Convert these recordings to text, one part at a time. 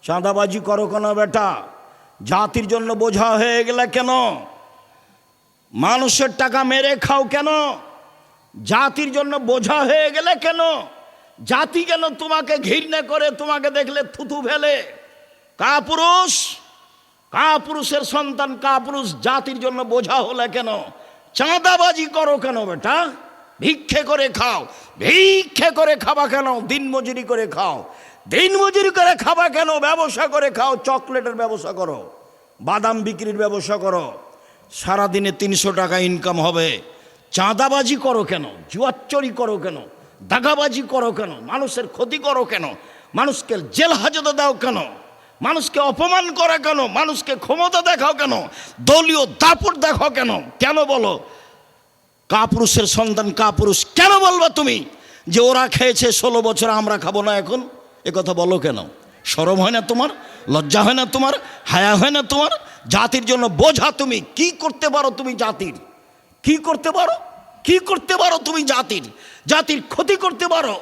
চাঁদাবাজি করো কেন বেটা? জাতির জন্য বোঝা হয়ে গেলে কেন? মানুষের টাকা মেরে খাও কেন? জাতির জন্য বোঝা হয়ে গেলে কেন? জাতি কেন তোমাকে ঘৃণা করে, তোমাকে দেখলে থুতু ফেলে? কাপুরুষ, কাপুরুষের সন্তান কাপুরুষ জাতির জন্য বোঝা হলে কেন? চাঁদাবাজি করো কেন বেটা? ভিক্ষে করে খাও। ভিক্ষে করে খাবা কেন? দিনমজুরি করে খাও। দিনমজুরি করে খাবা কেন? ব্যবসা করে খাও। চকলেটের ব্যবসা করো, বাদাম বিক্রির ব্যবসা করো, সারাদিনে 300 টাকা ইনকাম হবে। চাঁদাবাজি করো কেন? জুয়াচুরি করো কেন? দাগাবাজি করো কেন? মানুষের ক্ষতি করো কেন? মানুষকে জেল হাজতে দাও কেন? মানুষকে অপমান করা কেন? মানুষকে ক্ষমতা দেখাও কেন? দলীয় দাপট দেখাও কেন? কেন বলো? কাপুরুষের সন্তান কাপুরুষ কেন বলবা তুমি? যে ওরা খেয়েছে 16 বছর, আমরা খাবো না এখন? এ কথা বলো কেন? শরম হয় না তোমার? লজ্জা হয় না তোমার? হায়া হয় না তোমার? জাতির জন্য বোঝা তুমি। কি করতে পারো তুমি জাতির? কি করতে পারো? কি করতে পারো তুমি জাতির? জাতির ক্ষতি করতে পারো?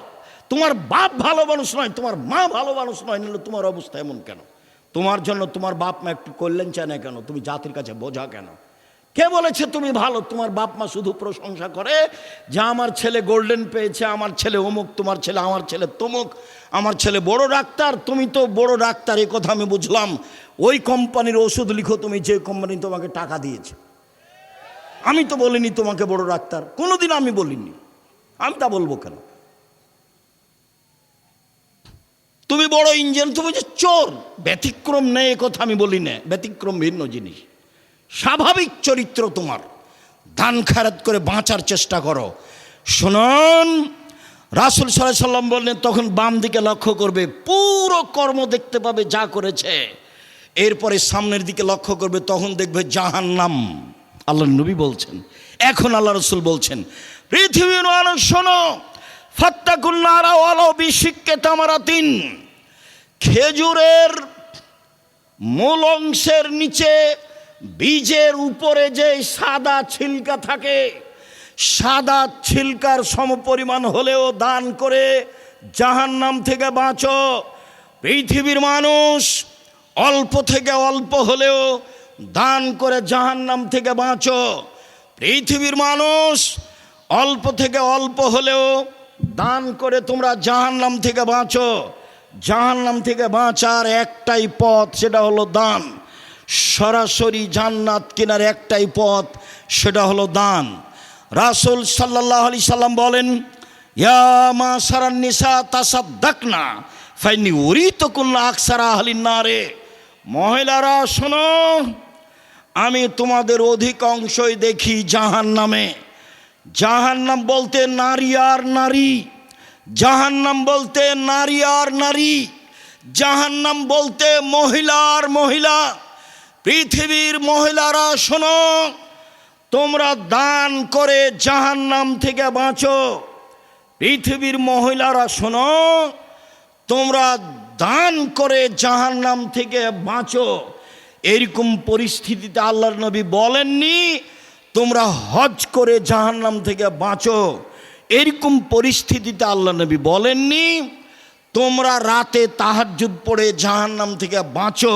তোমার বাপ ভালো মানুষ নয়, তোমার মা ভালো মানুষ নয়, নিলে তোমার অবস্থা এমন কেন? তোমার জন্য তোমার বাপ মা একটু কল্যাণ চায় না কেন? তুমি জাতির কাছে বোঝা কেন? কে বলেছে তুমি ভালো? তোমার বাপ মা শুধু প্রশংসা করে যে আমার ছেলে গোল্ডেন পেয়েছে, আমার ছেলে অমুক, তোমার ছেলে, আমার ছেলে তমুক, আমার ছেলে বড় ডাক্তার। তুমি তো বড় ডাক্তার, এ কথা আমি বুঝলাম। ওই কোম্পানির ওষুধ লিখো তুমি, যে কোম্পানি তোমাকে টাকা দিয়েছে। আমি তো বলিনি তোমাকে বড় ডাক্তার, কোনোদিন আমি বলিনি। আমি তা বলবো কেন? তুমি বড় ইঞ্জিনিয়ার, তুমি যে চোর। ব্যতিক্রম নেই এ কথা আমি বলি না, ব্যতিক্রম ভিন্ন জিনিস। স্বাভাবিক চরিত্র তোমার। দান খায়রাত করে বাঁচার চেষ্টা করো। শুনুন, রাসূল সাল্লাল্লাহু আলাইহি সাল্লাম বললেন, তখন বাম দিকে লক্ষ্য করবে, পুরো কর্ম দেখতে পাবে যা করেছে। এরপরে সামনের দিকে লক্ষ্য করবে, তখন দেখবে জাহান্নাম। আল্লাহ নবী বলছেন, এখন আল্লাহ রাসূল বলছেন, পৃথিবীর মানুষ শোনো, ফাত্তাকুন নারা ওয়ালাউ বিশিক্কি তামারাতিন। খেজুরের মূল অংশের নিচে বীজের উপরে যে সাদা ছিলকা থাকে, সাদা ছিলকার সমপরিমাণ হলেও দান করে জাহান্নাম থেকে বাঁচো। পৃথিবীর মানুষ অল্প থেকে অল্প হলেও দান করে জাহান্নাম থেকে বাঁচো। পৃথিবীর মানুষ অল্প থেকে অল্প হলেও দান করে তোমরা জাহান্নাম থেকে বাঁচো। জাহান্নাম থেকে বাঁচার একটাই পথ, সেটা হলো দান। সরাসরি জান্নাত কেনার একটাই পথ, সেটা হলো দান। রাসূল সাল্লাল্লাহু আলাইহি সাল্লাম বলেন, ইয়া মাশারান নিসা তাসাদ্দাকনা ফাইন্নী উরিতুকুন্না আকসারা আহলিন নারে। মহিলারা শোনো, আমি তোমাদের অধিকাংশই দেখি জাহান্নামে। জাহান্নাম বলতে নারী আর নারী, জাহান্নাম বলতে নারী আর নারী, জাহান্নাম বলতে মহিলা আর মহিলা। পৃথিবীর মহিলারা শোনো, তোমরা দান করে জাহান্নাম থেকে বাঁচো। পৃথিবীর মহিলারা শোনো, তোমরা দান করে জাহান্নাম থেকে বাঁচো। এরকম পরিস্থিতিতে আল্লাহর নবী বলেননি তোমরা হজ করে জাহান্নাম থেকে বাঁচো। এরকম পরিস্থিতিতে আল্লাহ নবী বলেননি তোমরা রাতে তাহাজ্জুদ পড়ে জাহান্নাম থেকে বাঁচো।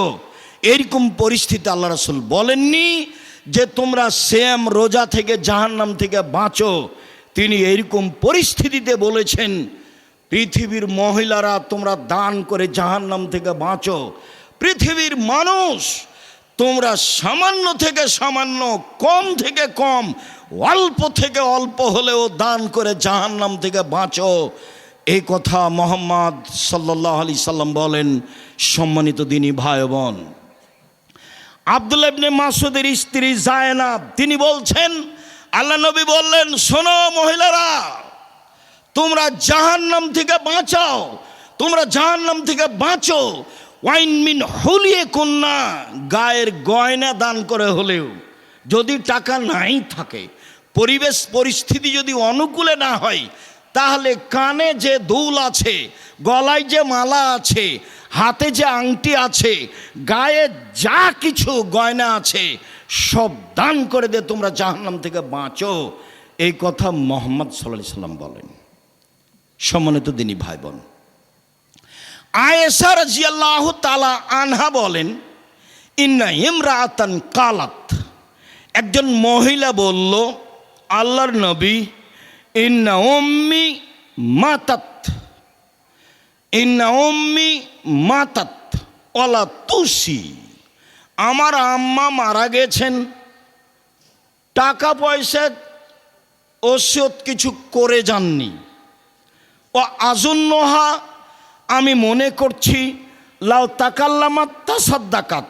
এরকম পরিস্থিতি আল্লাহ রাসূল বলেননি যে তোমরা সিয়াম রোজা থেকে জাহান্নাম থেকে বাঁচো। তিনি এরকম পরিস্থিতিতে বলেছেন, পৃথিবীর মহিলারা তোমরা দান করে জাহান্নাম থেকে বাঁচো। পৃথিবীর মানুষ তোমরা সামান্য থেকে সামান্য, কম থেকে কম, অল্প থেকে অল্প হলেও দান করে জাহান্নাম থেকে বাঁচো। এই কথা মুহাম্মদ সাল্লাল্লাহু আলাইহি সাল্লাম বলেন। সম্মানিত দিনী ভাই বোন, আব্দুল্লাহ ইবনে মাসউদের স্ত্রী জায়নাব তিনি বলছেন, আল্লাহ নবী বললেন, শোনো মহিলারা, তোমরা জাহান্নাম থেকে বাঁচাও, তোমরা জাহান্নাম থেকে বাঁচো। ওয়াইন মিন হুলিয়ে কন্যা, গায়ের গয়না দান করে হলেও, যদি টাকা নাই থাকে, পরিবেশ পরিস্থিতি যদি অনুকূলে না হয়, তাহলে কানে যে দুল আছে, গলায় যে মালা আছে, হাতে যে আংটি আছে, গায়ে যা কিছু গয়না আছে, সব দান করে দে, তোমরা জাহান্নাম থেকে বাঁচো। এই কথা মুহাম্মদ সাল্লাল্লাহু আলাইহি সাল্লাম বলেন। সম্মানিত দিনী ভাই বোন, আয়েশা রাদিয়াল্লাহু তাআলা আনহা বলেন, ইন্না ইমরাআতান কালাত, একজন মহিলা বলল, আল্লাহর নবী, ইন্না উম্মি মাতাত, ইন্না উম্মি মাতাত ওয়ালা তুসি, আমার আম্মা মারা গেছেন, টাকা পয়সা ওসিয়ত কিছু করে যাননি। ও আজুন্নহা, আমি মনে করছি, লাউ তাকাল্লামাত তাসাদ্দাকাত,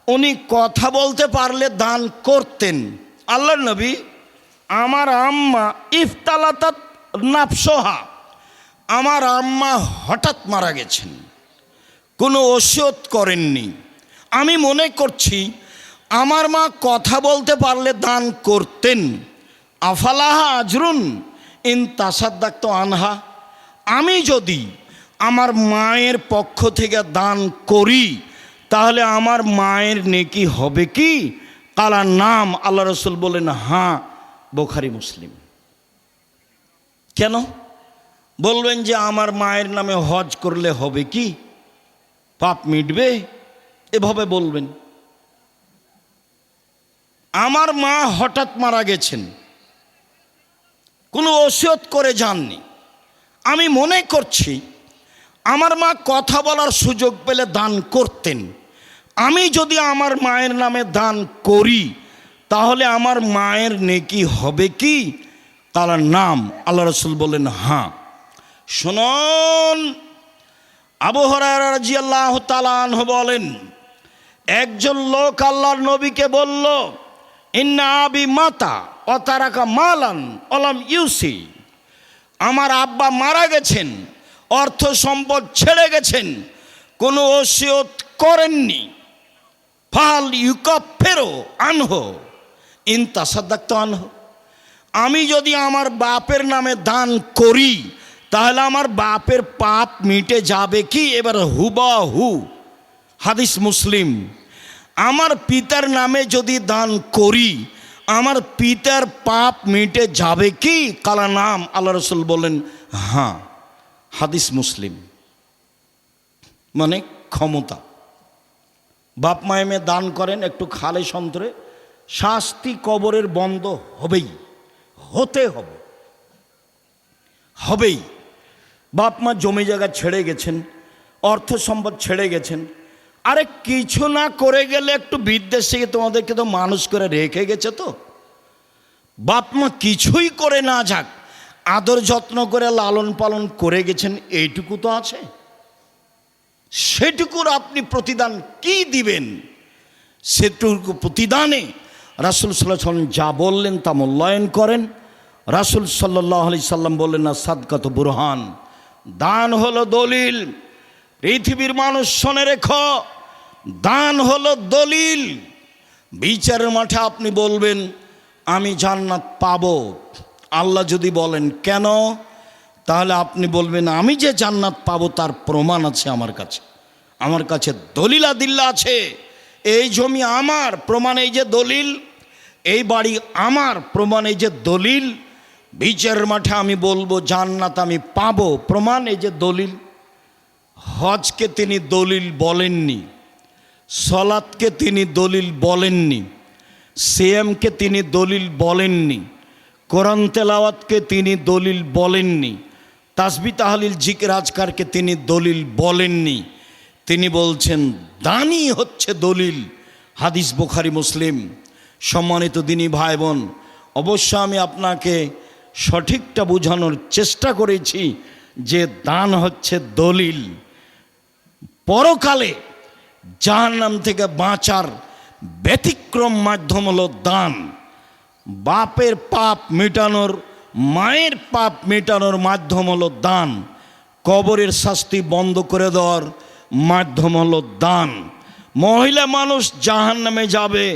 উনি কথা বলতে পারলে দান করতেন। আল্লাহর নবী, আমার আম্মা ইফতালাতাত নাফসহা, আমার আম্মা হঠাৎ মারা গেছেন, কোনো ওসিয়ত করেননি। আমি মনে করছি আমার মা কথা বলতে পারলে দান করতেন। আফালাহা আজরুন ইন তাসাদ্দাকতু আনহা, আমি যদি আমার মায়ের পক্ষ থেকে দান করি তাহলে আমার মায়ের নেকি হবে কি? কালা নাম, আল্লাহ রসুল বলেন হ্যাঁ, বুখারী মুসলিম। কেন বলবেন যে আমার মায়ের নামে হজ করলে হবে কি, পাপ মিটবে? এভাবে বলবেন। আমার মা হঠাৎ মারা গেছেন, কোনো ওসিয়ত করে যাননি। আমি মনে করছি আমার মা কথা বলার সুযোগ পেলে দান করতেন। আমি যদি আমার মায়ের নামে দান করি তাহলে আমার মায়ের নেকি হবে কি? তার নাম, আল্লাহ রসুল বলেন হ্যাঁ। শুনুন, আবু হুরায়রা রাদিয়াল্লাহু তাআলা আনহু বলেন, একজন লোক আল্লাহর নবীকে বলল, ইন্না আবি মাতা ওয়া তারাকা মালান ওয়ালাম ইউসি, আমার আব্বা মারা গেছেন, অর্থ সম্পদ ছেড়ে গেছেন, কোনো ওসিয়ত করেননি। ফাল ইউকাফিরু আনহু ইন তাসাদ্দাকতু আনহু, আমি যদি আমার বাপের নামে দান করি তাহলে আমার বাপের পাপ মিটে যাবে কি? এবার হুবাহু, হাদিস মুসলিম। আমার পিতার নামে যদি দান করি আমার পিতার পাপ মিটে যাবে কি? কালা নাম, আল্লাহ রসুল বলেন হ্যাঁ, হাদিস মুসলিম। মানে ক্ষমতা। বাপ মায়েমে দান করেন একটু খালে সন্তরে, শাস্তি কবরের বন্ধ হবেই, হতে হবে, হবেই। বাপ মা জমি জায়গা ছেড়ে গেছেন, অর্থ সম্পদ ছেড়ে গেছেন, আরে কিছু না করে গেলে একটু বিদ্বেষ থেকে তোমাদেরকে তো মানুষ করে রেখে গেছে। তো বাপ মা কিছুই করে না যাক, আদর যত্ন করে লালন পালন করে গেছেন, এইটুকু তো আছে। সেটুকুর আপনি প্রতিদান কি দিবেন? সেটুকু প্রতিদানে রাসূল সাল্লাল্লাহু আলাইহি সাল্লাম যা বললেন তা মূল্যায়ন করেন। রাসূল সাল্লাল্লাহু আলাইহি সাল্লাম বললেন, না সাদকাতু বুরহান, দান হলো দলিল। পৃথিবীর মানুষ শোনে রেখো, দান হলো দলিল। বিচারের মাঠে আপনি বলবেন আমি জান্নাত পাবো, আল্লাহ যদি বলেন কেন, তাহলে আপনি বলবেন আমি যে জান্নাত পাবো তার প্রমাণ আছে আমার কাছে, আমার কাছে দলিল আদিল্লা আছে। এই জমি আমার, প্রমাণ এই যে দলিল। এই বাড়ি আমার, প্রমাণ এই যে দলিল। বিচারের মাঠে আমি বলবো জান্নাত আমি পাবো, প্রমাণ এই যে দলিল। হজকে তিনি দলিল বলেননি, সলাতকে তিনি দলিল বলেননি, সিয়ামকে তিনি দলিল বলেননি, কোরআন তেলাওয়াতকে তিনি দলিল বলেননি, তাসবিহ তাহলিল জিকির আজকারকে তিনি দলিল বলেননি। তিনি বলছেন দানই হচ্ছে দলিল। হাদিস বুখারী মুসলিম। সম্মানিত দিনী ভাই বোন, অবশ্য আমি আপনাকে সঠিকটা বোঝানোর চেষ্টা করেছি যে দান হচ্ছে দলিল। পরকালে জাহান্নাম থেকে বাঁচার ব্যতিক্রম মাধ্যম হলো দান। বাপের পাপ মেটানোর, মায়ের পাপ মেটানোর মাধ্যম হলো দান। কবরের শাস্তি বন্ধ করে দেওয়ার মাধ্যম হলো দান। মহিলা মানুষ জাহান্নামে যাবে,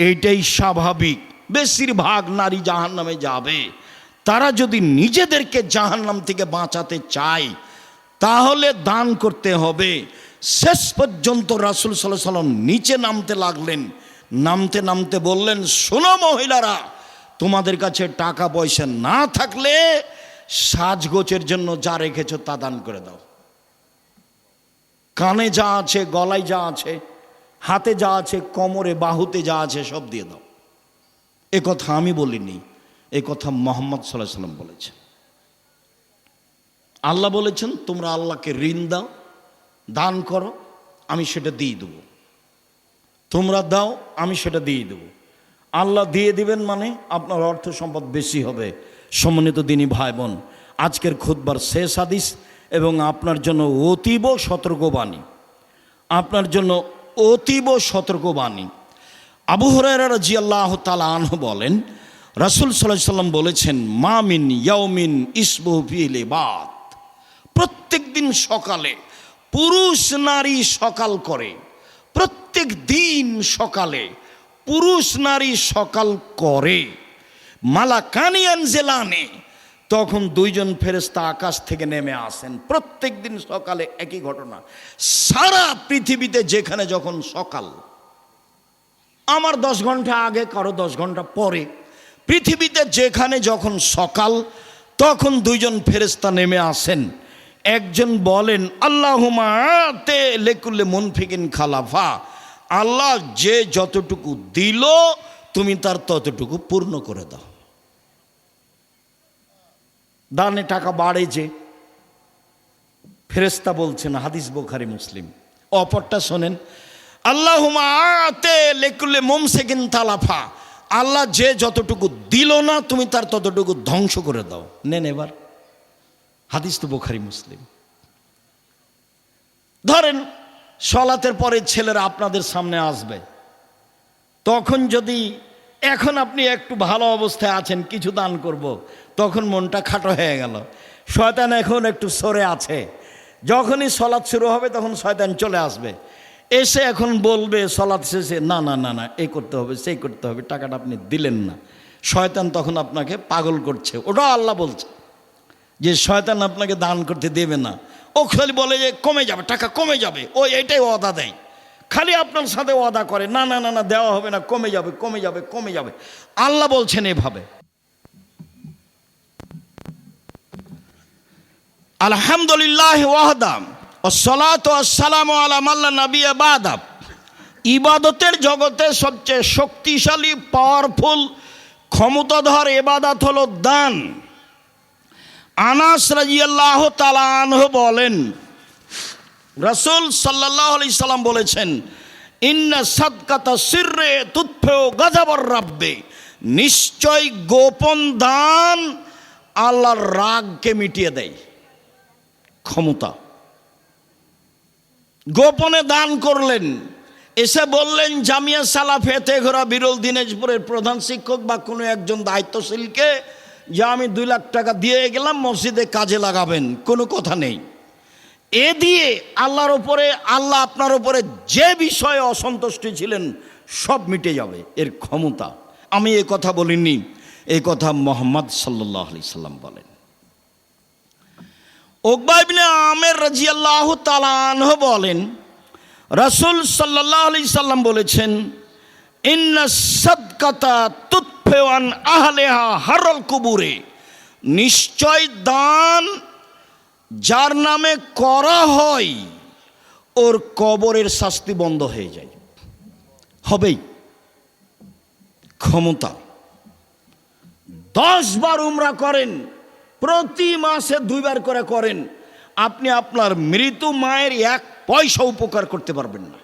এইটাই স্বাভাবিক। বেশিরভাগ নারী জাহান্নামে যাবে। তারা যদি নিজেদেরকে জাহান্নাম থেকে বাঁচাতে চায় তাহলে দান করতে হবে। শেষ পর্যন্ত রাসূল সাল্লাল্লাহু আলাইহি ওয়াসাল্লাম নিচে নামতে লাগলেন। নামতে নামতে বললেন, শোনো মহিলারা, তোমাদের কাছে টাকা পয়সা না থাকলে সাজগোজের জন্য যা রেখেছো তা দান করে দাও। কানে যা আছে, গলায় যা আছে, হাতে যা আছে, কোমরে বাহুতে যা আছে সব দিয়ে দাও। এ কথা আমি বলিনি, এ কথা মুহাম্মদ সাল্লাল্লাহু আলাইহি ওয়াসাল্লাম বলেছেন। আল্লাহ বলেছেন তোমরা আল্লাহকে ঋণ দাও, দান করো, আমি সেটা দিয়ে দেবো। তোমরা দাও, আমি সেটা দিয়ে দেবো। আল্লাহ দিয়ে দিবেন মানে আপনার অর্থ সম্পদ বেশি হবে। সম্মানিত দিনী ভাই বোন, আজকের খুতবার শেষ হাদিস এবং আপনার জন্য অতীব সতর্কবাণী, আপনার জন্য অতীব সতর্কবাণী। আবু হুরায়রা রাদিয়াল্লাহু তাআলা আনহু বলেন, রাসূল সাল্লাল্লাহু আলাইহি ওয়াসাল্লাম বলেছেন, মা মিন ইয়াউমিন ইসবুহু ফিহি লিবাদ, প্রত্যেক দিন সকালে পুরুষ নারী সকাল করে, প্রত্যেক দিন সকালে পুরুষ নারী সকাল করে। মালাকানি আনজিলানে, তখন দুইজন ফেরেশতা আকাশ থেকে নেমে আসেন। প্রত্যেক দিন সকালে একই ঘটনা। সারা পৃথিবীতে যেখানে যখন সকাল, আমার 10 ঘন্টা আগে, কারো 10 ঘন্টা পরে, পৃথিবীতে যেখানে যখন সকাল, তখন দুইজন ফেরেশতা নেমে আসেন। একজন বলেন, আল্লাহুম্মা আতে লিকুল্লি মুনফিকিন খালাফা, আল্লাহ যে যতটুকু দিল তুমি তার ততটুকু পূর্ণ করে দাও। দানে টাকা বাড়ে যে, ফেরেশতা বলছেন, হাদিস বুখারী মুসলিম। অপরটা শোনেন, আল্লাহুম্মা আতে লিকুল্লি মুমসিকিন তালাফা, আল্লাহ যে যতটুকু দিল না তুমি তার ততটুকু ধ্বংস করে দাও। নেন এবার, হাদিস তো বুখারী মুসলিম। ধরেন সলাতের পরে ছেলেরা আপনাদের সামনে আসবে, তখন যদি এখন আপনি একটু ভালো অবস্থায় আছেন, কিছু দান করব, তখন মনটা খাটো হয়ে গেল। শয়তান এখন একটু সরে আছে, যখনই সলাৎ শুরু হবে তখন শয়তান চলে আসবে, এসে এখন বলবে সলাৎ শেষে, না না না না এই করতে হবে, সেই করতে হবে, টাকাটা আপনি দিলেন না। শয়তান তখন আপনাকে পাগল করছে। ওটাও আল্লাহ বলছে যে শয়তান আপনাকে দান করতে দেবে না। ও খালি বলে যে কমে যাবে, টাকা কমে যাবে, ও এটাই ওয়াদা দেয়, খালি আপনার সাথে ওয়াদা করে, না না না না দেওয়া হবে না, কমে যাবে কমে যাবে কমে যাবে। আল্লাহ বলছেন এভাবে, আলহামদুলিল্লাহ ওয়াহদা ওয়াসসালাতু ওয়াসসালামু আলা মান লা নাবিয়্যা বা'দা। ইবাদতের জগতে সবচেয়ে শক্তিশালী, পাওয়ারফুল, ক্ষমতাধর ইবাদত হলো দান। আনাস রাদিয়াল্লাহু তাআলা আনহু বলেন, রাসূল সাল্লাল্লাহু আলাইহি সাল্লাম বলেছেন, ইন্না সাদকাতা সিররে তুতফিউ গাযাবার রাব্বি, নিশ্চয় গোপন দান আল্লাহর রাগকে মিটিয়ে দেয়। ক্ষমতা, গোপনে দান করলেন, এসে বললেন জামিয়া সালাফিয়া তেঘরা বিরল দিনাজপুরের প্রধান শিক্ষক বা কোনো একজন দায়িত্বশীলকে যে আমি 2 লাখ টাকা দিয়ে গেলাম, মসজিদে কাজে লাগাবেন, কোনো কথা নেই। এ দিয়ে আল্লাহর উপরে, আল্লাহ আপনার উপরে যে বিষয়ে অসন্তুষ্টি ছিলেন সব মিটে যাবে, এর ক্ষমতা। আমি এ কথা বলিনি, এই কথা মুহাম্মদ সাল্লাল্লাহু আলাইহি সাল্লাম বলেন। উকবা ইবনে আমের রাদিয়াল্লাহু তাআলা আনহু বলেন, রাসূল সাল্লাল্লাহু আলাইহি সাল্লাম বলেছেন, ইন্না সাদকাতা তুতফিউ আন আহলিহা হারাল কুবুরে, নিশ্চয় দান যার নামে করা হয় ওর কবরের শাস্তি বন্ধ হয়ে যায়। হবেই। ক্ষমতা, 10 বার উমরা করেন, প্রতি মাসে 2 বার করে করেন, আপনি আপনার মৃত মায়ের 1 পয়সা উপকার করতে পারবেন না।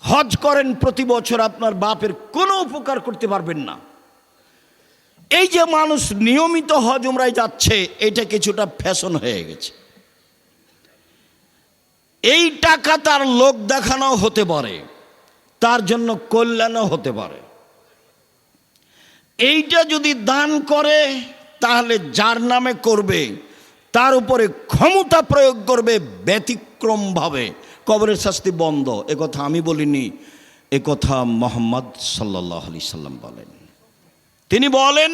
হজ করেন প্রতি বছর, আপনার বাপের কোনো উপকার করতে পারবেন না। এই যে মানুষ নিয়মিত হজ উমরায় যাচ্ছে, এটা কিছুটা ফ্যাশন হয়ে গেছে। এই টাকা তার লোক দেখানো হতে পারে, তার জন্য কল্যাণও হতে পারে। এইটা যদি দান করে, তাহলে যার নামে করবে তার উপরে ক্ষমতা প্রয়োগ করবে ব্যতিক্রমভাবে, কবরের শাস্তি বন্ধ। এ কথা আমি বলিনি, এ কথা মুহাম্মদ সাল্লাল্লাহু আলাইহি সাল্লাম বলেন। তিনি বলেন,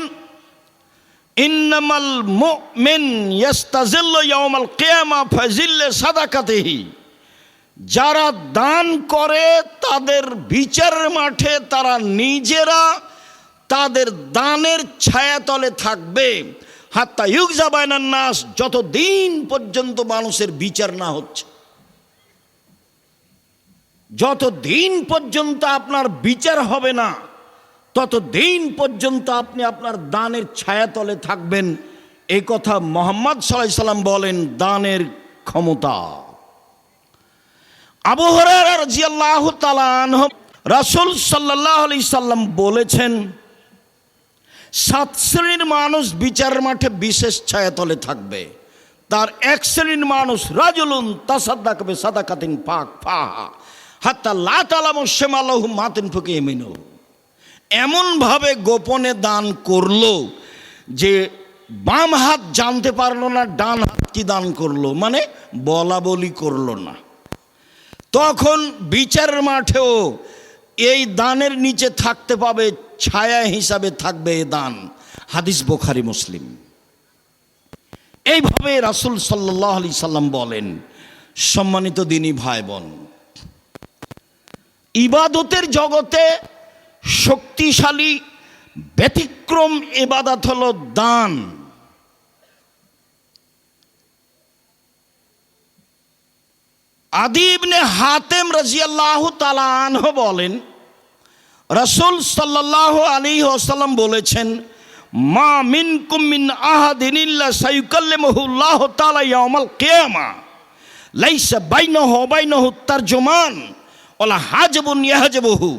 ইন্নামাল মুমিন ইয়াস্তাজিল্লু ইয়াওমাল কিয়ামা ফাজিল্লে সাদাকাতিহি, যারা দান করে তাদের বিচারের মাঠে তারা নিজেরা তাদের দানের ছায়াতলে থাকবে। হাত্তা ইউকজা বাইনান নাস, যতদিন পর্যন্ত মানুষের বিচার না হচ্ছে, যতদিন পর্যন্ত আপনার বিচার হবে না, ততদিন পর্যন্ত আপনি আপনার দানের ছায়াতলে থাকবেন। এই কথা মুহাম্মদ সাল্লাল্লাহু আলাইহি সাল্লাম বলেন, দানের ক্ষমতা। আবু হুরায়রা রাদিয়াল্লাহু তাআলা আনহু, রাসূল সাল্লাল্লাহু আলাইহি সাল্লাম বলেছেন, 7 শ্রেণীর মানুষ বিচারের মাঠে বিশেষ ছায়াতলে থাকবে। তার এক শ্রেণীর মানুষ, রাজুলুন তাসাদ্দাকা বিসাদাকাতিন ফাহা হাত্তা লা তালামু শিমালুহু মা তুনফিকু ইয়ামিনুহু, এমনভাবে গোপনে দান করলো যে বাম হাত জানতে পারলো না ডান হাত কি দান করলো, মানে বলা বলি করলো না। তখন বিচারের মাঠেও এই দানের নিচে থাকতে পাবে, ছায়া হিসাবে থাকবে এই দান। হাদিস বুখারী মুসলিম। এইভাবে রাসূল সাল্লাল্লাহু আলাইহি সাল্লাম বলেন। সম্মানিত দিনী ভাই বোন, ইবাদতের জগতে শক্তিশালী ব্যতিক্রম ইবাদত হলো দান। আদি ইবনে হাতেম রাদিয়াল্লাহু তাআলা আনহু বলেন, রাসূল সাল্লাল্লাহু আলাইহি ওয়াসাল্লাম বলেছেন, মা মিনকুম মিন আহাদিন ইল্লা সায়ুকাল্লিমুহু আল্লাহু তাআলা ইয়াউমাল কিয়ামা লাইসা বাইনাহু ওয়া বাইনাহু তারজুমান ওয়ালা হাজাবুন ইয়াহজাবুহু।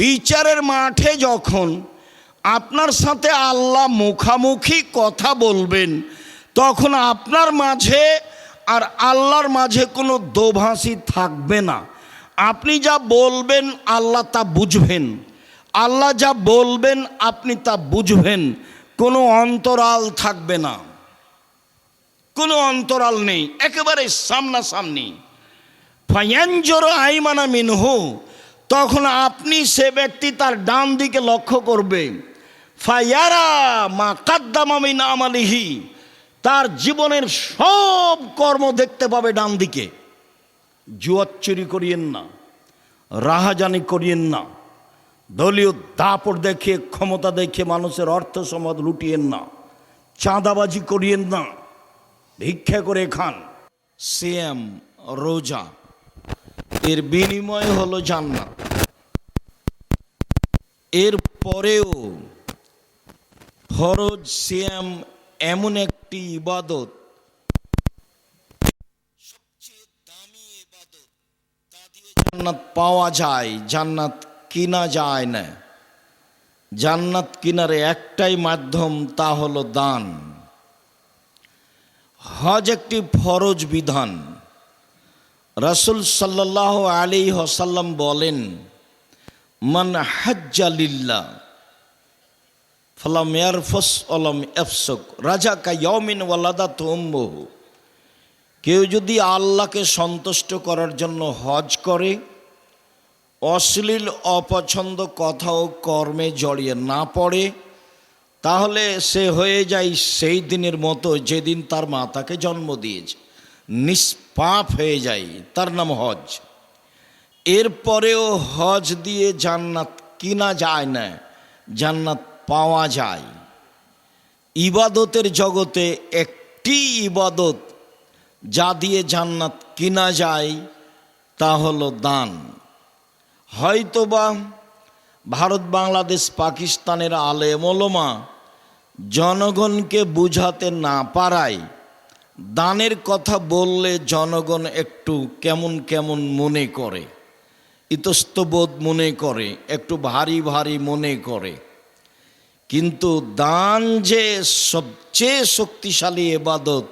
বিচারের মাঠে যখন আপনার সাথে আল্লাহ মুখামুখি কথা বলবেন, তখন আপনার মাঝে আর আল্লাহর মাঝে কোনো দোভাষী থাকবে না। আপনি যা বলবেন আল্লাহ তা বুঝবেন, আল্লাহ যা বলবেন আপনি তা বুঝবেন। কোনো অন্তরাল থাকবে না, কোনো অন্তরাল নেই, একেবারে সামনাসামনি। ফায়ানজুরু আইমানা মিনহু, তখন আপনি সে ব্যক্তি তার ডান দিকে লক্ষ্য করবে। ফায়ারা মা কাদ্দামা মিন আমালিহি, তার জীবনের সব কর্ম দেখতে পাবে ডান দিকে। জুয়া চুরি করিয়েন না, রাহাজানি করিয়েন না, দলীয় দাপট দেখিয়ে ক্ষমতা দেখিয়ে মানুষের অর্থ সম্পদ লুটিয়েন না, চাঁদাবাজি করিয়েন না, ভিক্ষা করে খান। সিয়াম রোজা, এর বিনিময় হলো জান্নাত। এর পরেও ফরজ সিয়াম এমন একটি ইবাদত, সবচেয়ে দামি ইবাদত, তা দিয়ে জান্নাত পাওয়া যায়, জান্নাত কিনা যায় না। জান্নাত কিনার একটাই মাধ্যম, তা হলো দান। হজ একটি ফরজ বিধান। রাসূল সাল্লাল্লাহু আলাইহি ওয়াসাল্লাম বলেন, মান হাজ্জা লিল্লাহ ফালাম ইয়ারফুস ওয়ালাম ইয়াফসুক রাজাকা ইয়াউমিন ওয়ালাদাতু উম্মুহু। কেউ যদি আল্লাহকে সন্তুষ্ট করার জন্য হজ করে, অশ্লীল অপছন্দ কথা ও কর্মে জড়িয়ে না পড়ে, তাহলে সে হয়ে যায় সেই দিনের মতো যেদিন তার মা তাকে জন্ম দিয়েছে, নিষ্পাপ হয়ে যায়, তার নাম হজ। এরপরেও হজ দিয়ে জান্নাত কিনা যায় না, জান্নাত পাওয়া যায়। ইবাদতের জগতে একটি ইবাদত যা দিয়ে জান্নাত কিনা যায়, তা হলো দান। হয়তোবা ভারত, বাংলাদেশ, পাকিস্তানের আলেম ওলামা জনগণকে বুঝাতে না পারায় দানের কথা বললে জনগণ একটু কেমন কেমন মনে করে, ইতস্তবোধ মনে করে, একটু ভারী ভারী মনে করে। কিন্তু দান যে সবচেয়ে শক্তিশালী ইবাদত,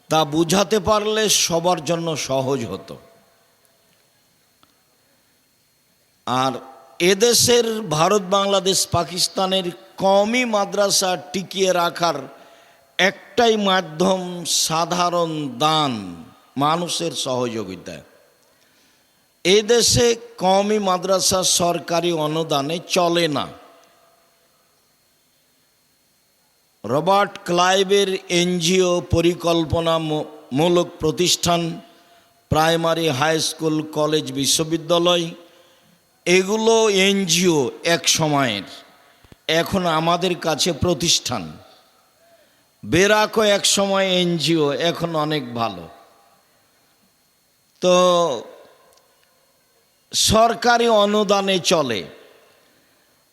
তা বুঝাতে পারলে সবার জন্য সহজ হতো। আর এদেশের ভারত, বাংলাদেশ, পাকিস্তানের কওমি মাদ্রাসা টিকিয়ে রাখার একটাই মাধ্যম সাধারণ দান, মানুষের সহযোগিতা। এই দেশে কওমি মাদ্রাসা সরকারি অনুদানে চলে না। রবার্ট ক্লাইভের এনজিও পরিকল্পনামূলক প্রতিষ্ঠান, প্রাইমারি, হাই স্কুল, কলেজ, বিশ্ববিদ্যালয়, এগুলো এনজিও এক সময়ের, এখন আমাদের কাছে প্রতিষ্ঠান। বেরাকও এক সময় এনজিও, এখন অনেক ভালো। তো সরকারি অনুদানে চলে,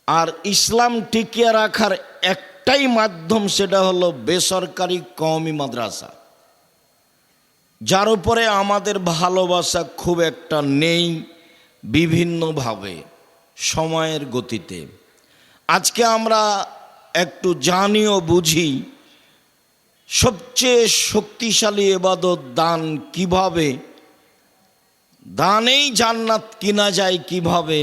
আর ইসলাম টিকিয়ে রাখার একটাই মাধ্যম, সেটা হলো বেসরকারি কওমি মাদ্রাসা, যার উপরে আমাদের ভালোবাসা খুব একটা নেই বিভিন্নভাবে সময়ের গতিতে। আজকে আমরা একটু জানি ও বুঝি সবচেয়ে শক্তিশালী ইবাদত দান কিভাবে, দানেই জান্নাত কিনা যায় কিভাবে,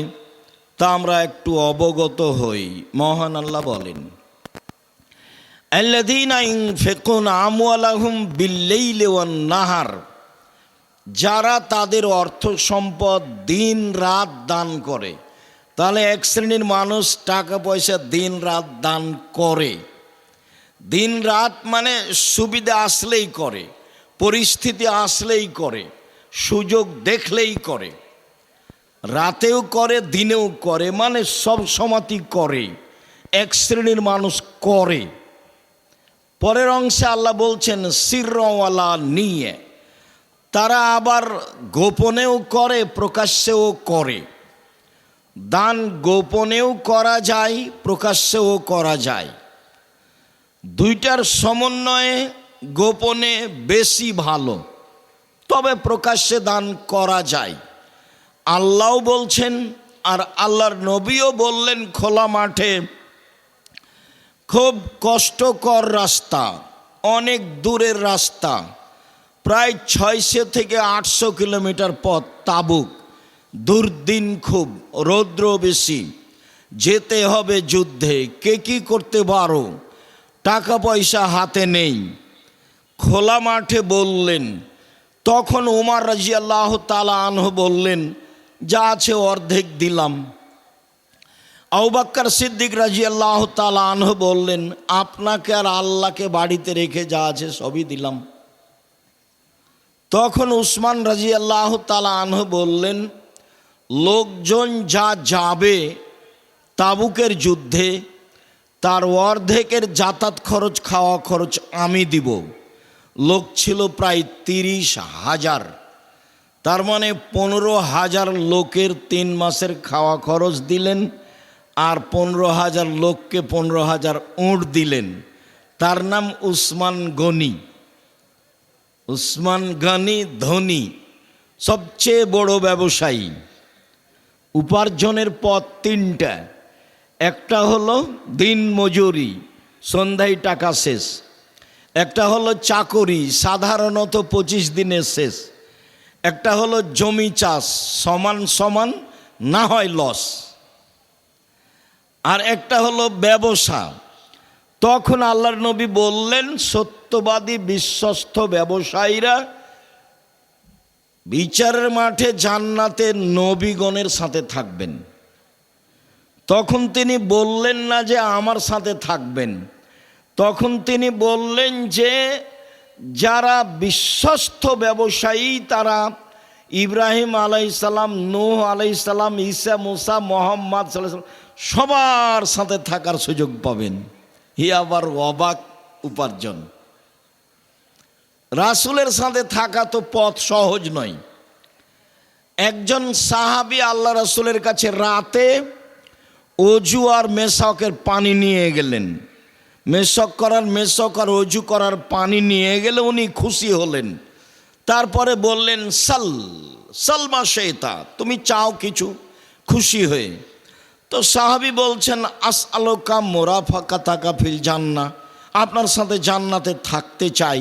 তা আমরা একটু অবগত হই। মহান আল্লাহ বলেন, আল্লাযীনা ইউনফিকুনা আমওয়ালাহুম বিল-লাইলি ওয়ান-নাহার, যারা তাদের অর্থ সম্পদ দিন রাত দান করে। তাহলে এক শ্রেণীর মানুষ টাকা পয়সা দিন রাত দান করে। দিন রাত মানে সুবিধা আসলেই করে, পরিস্থিতি আসলেই করে, সুযোগ দেখলেই করে, রাতেও করে দিনেও করে, মানে সব সময়ই করে। এক শ্রেণীর মানুষ করে। পরের অংশে আল্লাহ বলছেন সিরওয়ালা নিয়ে, তারা আবার গোপনেও করে প্রকাশ্যেও করে। দান গোপনেও করা যায়, প্রকাশ্যেও করা যায়। দুইটার সমন্বয়ে গোপনে বেশি ভালো, তবে প্রকাশ্যে দান করা যায়। আল্লাহও বলছেন আর আল্লাহর নবীও বললেন, খোলা মাঠে খুব কষ্টকর রাস্তা, অনেক দূরের রাস্তা, প্রায় 600 থেকে 800 কিলোমিটার পথ, তাবুক, দুর্দিন, খুব রৌদ্র বেশি, যেতে হবে যুদ্ধে। কে কি করতে পারো, টাকা পয়সা হাতে নেই, খোলা মাঠে বললেন। তখন উমর রাদিয়াল্লাহু তাআলা আনহু বললেন, যা আছে অর্ধেক দিলাম। আবু বকর সিদ্দিক রাদিয়াল্লাহু তাআলা আনহু বললেন, আপনাকে আর আল্লাহকে বাড়িতে রেখে যা আছে সবই দিলাম। তখন উসমান রাদিয়াল্লাহু তাআলা আনহু বললেন, লোকজন যা যাবে তাবুকের যুদ্ধে, তার অর্ধেকের যাতায়াত খরচ, খাওয়া খরচ আমি দিব। লোক ছিল প্রায় 30,000, তার মানে 15,000 লোকের 3 মাসের খাওয়া খরচ দিলেন, আর 15,000 লোককে 15,000 উট দিলেন। তার নাম উসমান গনি। উসমান গনি ধনী, সবচেয়ে বড় ব্যবসায়ী। উপার্জনের পথ 3টা। একটা হলো দিন মজুরি, সন্ধ্যায় টাকা শেষ। একটা হলো চাকরি, সাধারণত 25 দিনে শেষ। একটা হলো জমি চাষ, সমান সমান, না হয় লস। আর একটা হলো ব্যবসা। তখন আল্লাহর নবী বললেন, সত্যবাদী বিশ্বস্ত ব্যবসায়ীরা বিচারের মাঠে জান্নাতে নবীগণের সাথে থাকবেন। তখন তিনি বললেন না যে আমার সাথে থাকবেন, তখন তিনি বললেন যে যারা বিশ্বস্ত ব্যবসায়ী, তারা ইব্রাহিম আলাইহিস সালাম, নূহ আলাইহিস সালাম, ঈসা, মুসা, মুহাম্মদ সাল্লাল্লাহু আলাইহি ওয়াসাল্লাম সবার সাথে থাকার সুযোগ পাবেন। হি আবার অবাক উপার্জন। রাসূলের সাথে থাকা তো পথ সহজ নয়। একজন সাহাবী আল্লাহ রাসূলের কাছে রাতে অজু আর মেশকের পানি নিয়ে গেলেন। মেশক আর অজু করার পানি নিয়ে গেলে উনি খুশি হলেন। তারপরে বললেন, সালমা শেতা, তুমি চাও কিছু, খুশি হয়ে। তো সাহাবী বলছেন, আসআলুকা মুরাফাকাতাকা ফিল জান্নাহ, আপনার সাথে জান্নাতে থাকতে চাই।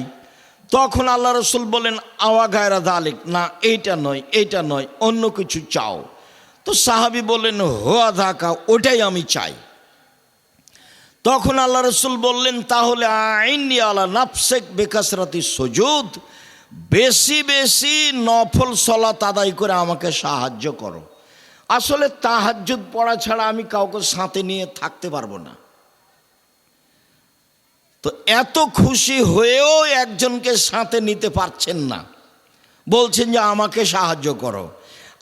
তখন আল্লাহ রাসূল বলেন, আওয়া গায়রা যালিক, না এইটা নয়, এইটা নয়, অন্য কিছু চাও। তো সাহাবী বললেন, হুয়া যাকা, ওটাই আমি চাই। তখন আল্লাহ রাসূল বললেন, তাহলে আইনি আলা নাফসিক বিকাসরাতি সুজুদ, বেশি বেশি নফল সালাত আদায় করে আমাকে সাহায্য করো। আসলে তাহাজ্জুদ পড়া ছাড়া আমি কাউকে সাথে নিয়ে থাকতে পারবো না। তো এত খুশি হয়েও একজনকে সাথে নিতে পারছেন না, বলছেন যে আমাকে সাহায্য করো।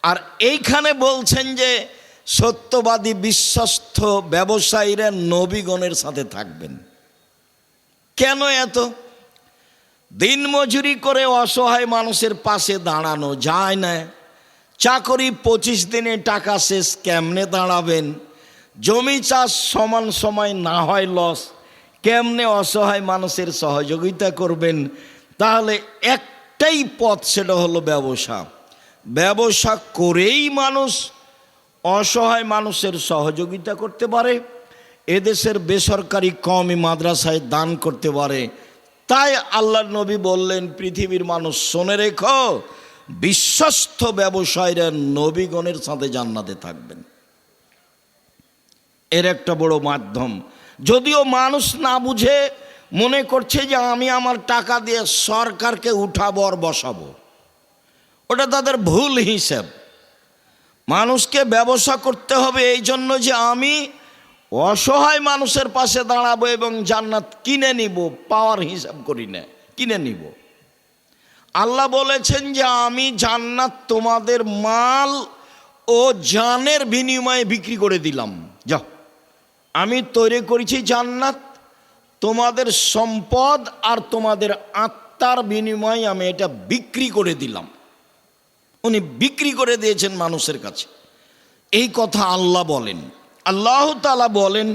আর এইখানে বলছেন যে সত্যবাদী বিশ্বস্ত ব্যবসায়ীরা নবীগণের সাথে থাকবেন। কেন এত? দিন মজুরি করে অসহায় মানুষের পাশে দাঁড়ানো যায় না। চাকরি 25 দিনে টাকা শেষ, কেমনে দাঁড়াবেন? জমি চাষ সমান সময় না হয় লস, কেমনে অসহায় মানুষের সহযোগিতা করবেন? তাহলে একটাই পথ, সেটা হলো ব্যবসা। ব্যবসা করেই মানুষ অসহায় মানুষের সহযোগিতা করতে পারে, এদেশের বেসরকারি কওমি মাদ্রাসায় দান করতে পারে। তাই আল্লাহর নবী বললেন, পৃথিবীর মানুষ শুনে রেখো, বিশ্বস্ত ব্যবসায়ীরা নবীগণের সাথে জান্নাতে থাকবেন। এর একটা বড় মাধ্যম। যদিও মানুষ না বুঝে মনে করছে যে আমি আমার টাকা দিয়ে সরকারকে উঠাবো আর বসাবো, ওটা তাদের ভুল হিসাব। মানুষকে ব্যবসা করতে হবে এই জন্য যে আমি অসহায় মানুষের পাশে দাঁড়াবো এবং জান্নাত কিনে নিব, পাওয়ার হিসাব করি না, কিনে নিব। আল্লাহ বলেছেন যে আমি জান্নাত তোমাদের মাল ও জানের বিনিময়ে বিক্রি করে দিলাম। যাও, আমি তৈরি করেছি জান্নাত, তোমাদের সম্পদ আর তোমাদের আত্মার বিনিময়ে আমি এটা বিক্রি করে দিলাম। উনি বিক্রি করে দিয়েছেন মানুষের কাছে, এই কথা আল্লাহ বলেন। আল্লাহ তাআলা বলেন,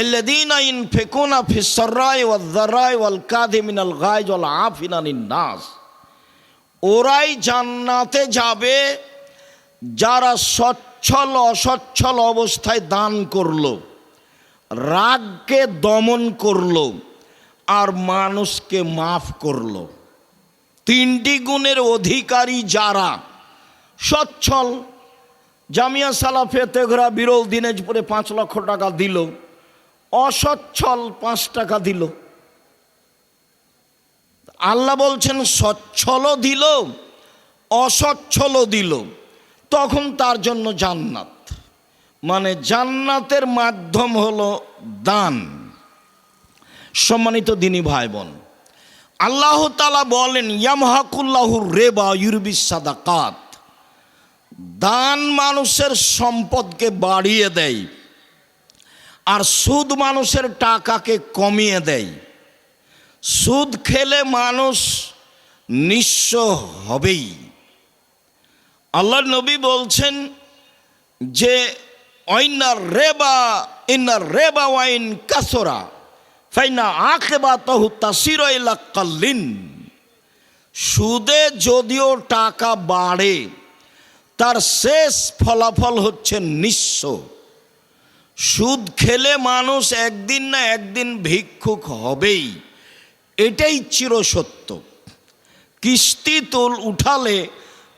আল্লাযীনা ইনফিকুনা ফিস সাররাই ওয়াজ যাররাই ওয়াল কাযিমিনাল গায়জ ওয়াল আফিনা আনিন নাস। ওরাই জান্নাতে যাবে যারা সচ্ছল অসচ্ছল অবস্থায় দান করলো, রাগকে দমন করলো, আর মানুষকে মাফ করলো। তিনটি গুণের অধিকারী যারা সচ্ছল, জামিয়া সালাফে তেঘরা বিরল দিনাজপুরে 5 লক্ষ টাকা দিল, অসচ্ছল 5 টাকা দিল। আল্লাহ বলছেন সচ্ছলও দিল অসচ্ছলও দিল, তখন তার জন্য জান্নাত। মানে জান্নাতের মাধ্যম হলো দান। সম্মানিত দিনী ভাই বোন, আল্লাহ তাআলা বলেন, ইয়ামহাকুল্লাহুর রিবা ইউরবিস সাদাকাত। দান মানুষের সম্পদকে বাড়িয়ে দেয়, আর সুদ মানুষের টাকাকে কমিয়ে দেয়। সুদ খেলে মানুষ নিঃস্ব হবেই। আল্লাহর নবী বলছেন যে ইন্নার রেবা ওয়াইন কাসরা ফাইনা আকিবাতাহু তাসিরু ইলা কাল্লিন। সুদে যদিও টাকা বাড়ে, তার শেষ ফলাফল হচ্ছে নিঃস্ব। সুদ খেলে মানুষ একদিন না একদিন ভিক্ষুক হবেই, এটাই চিরসত্য। কিস্তি উঠালে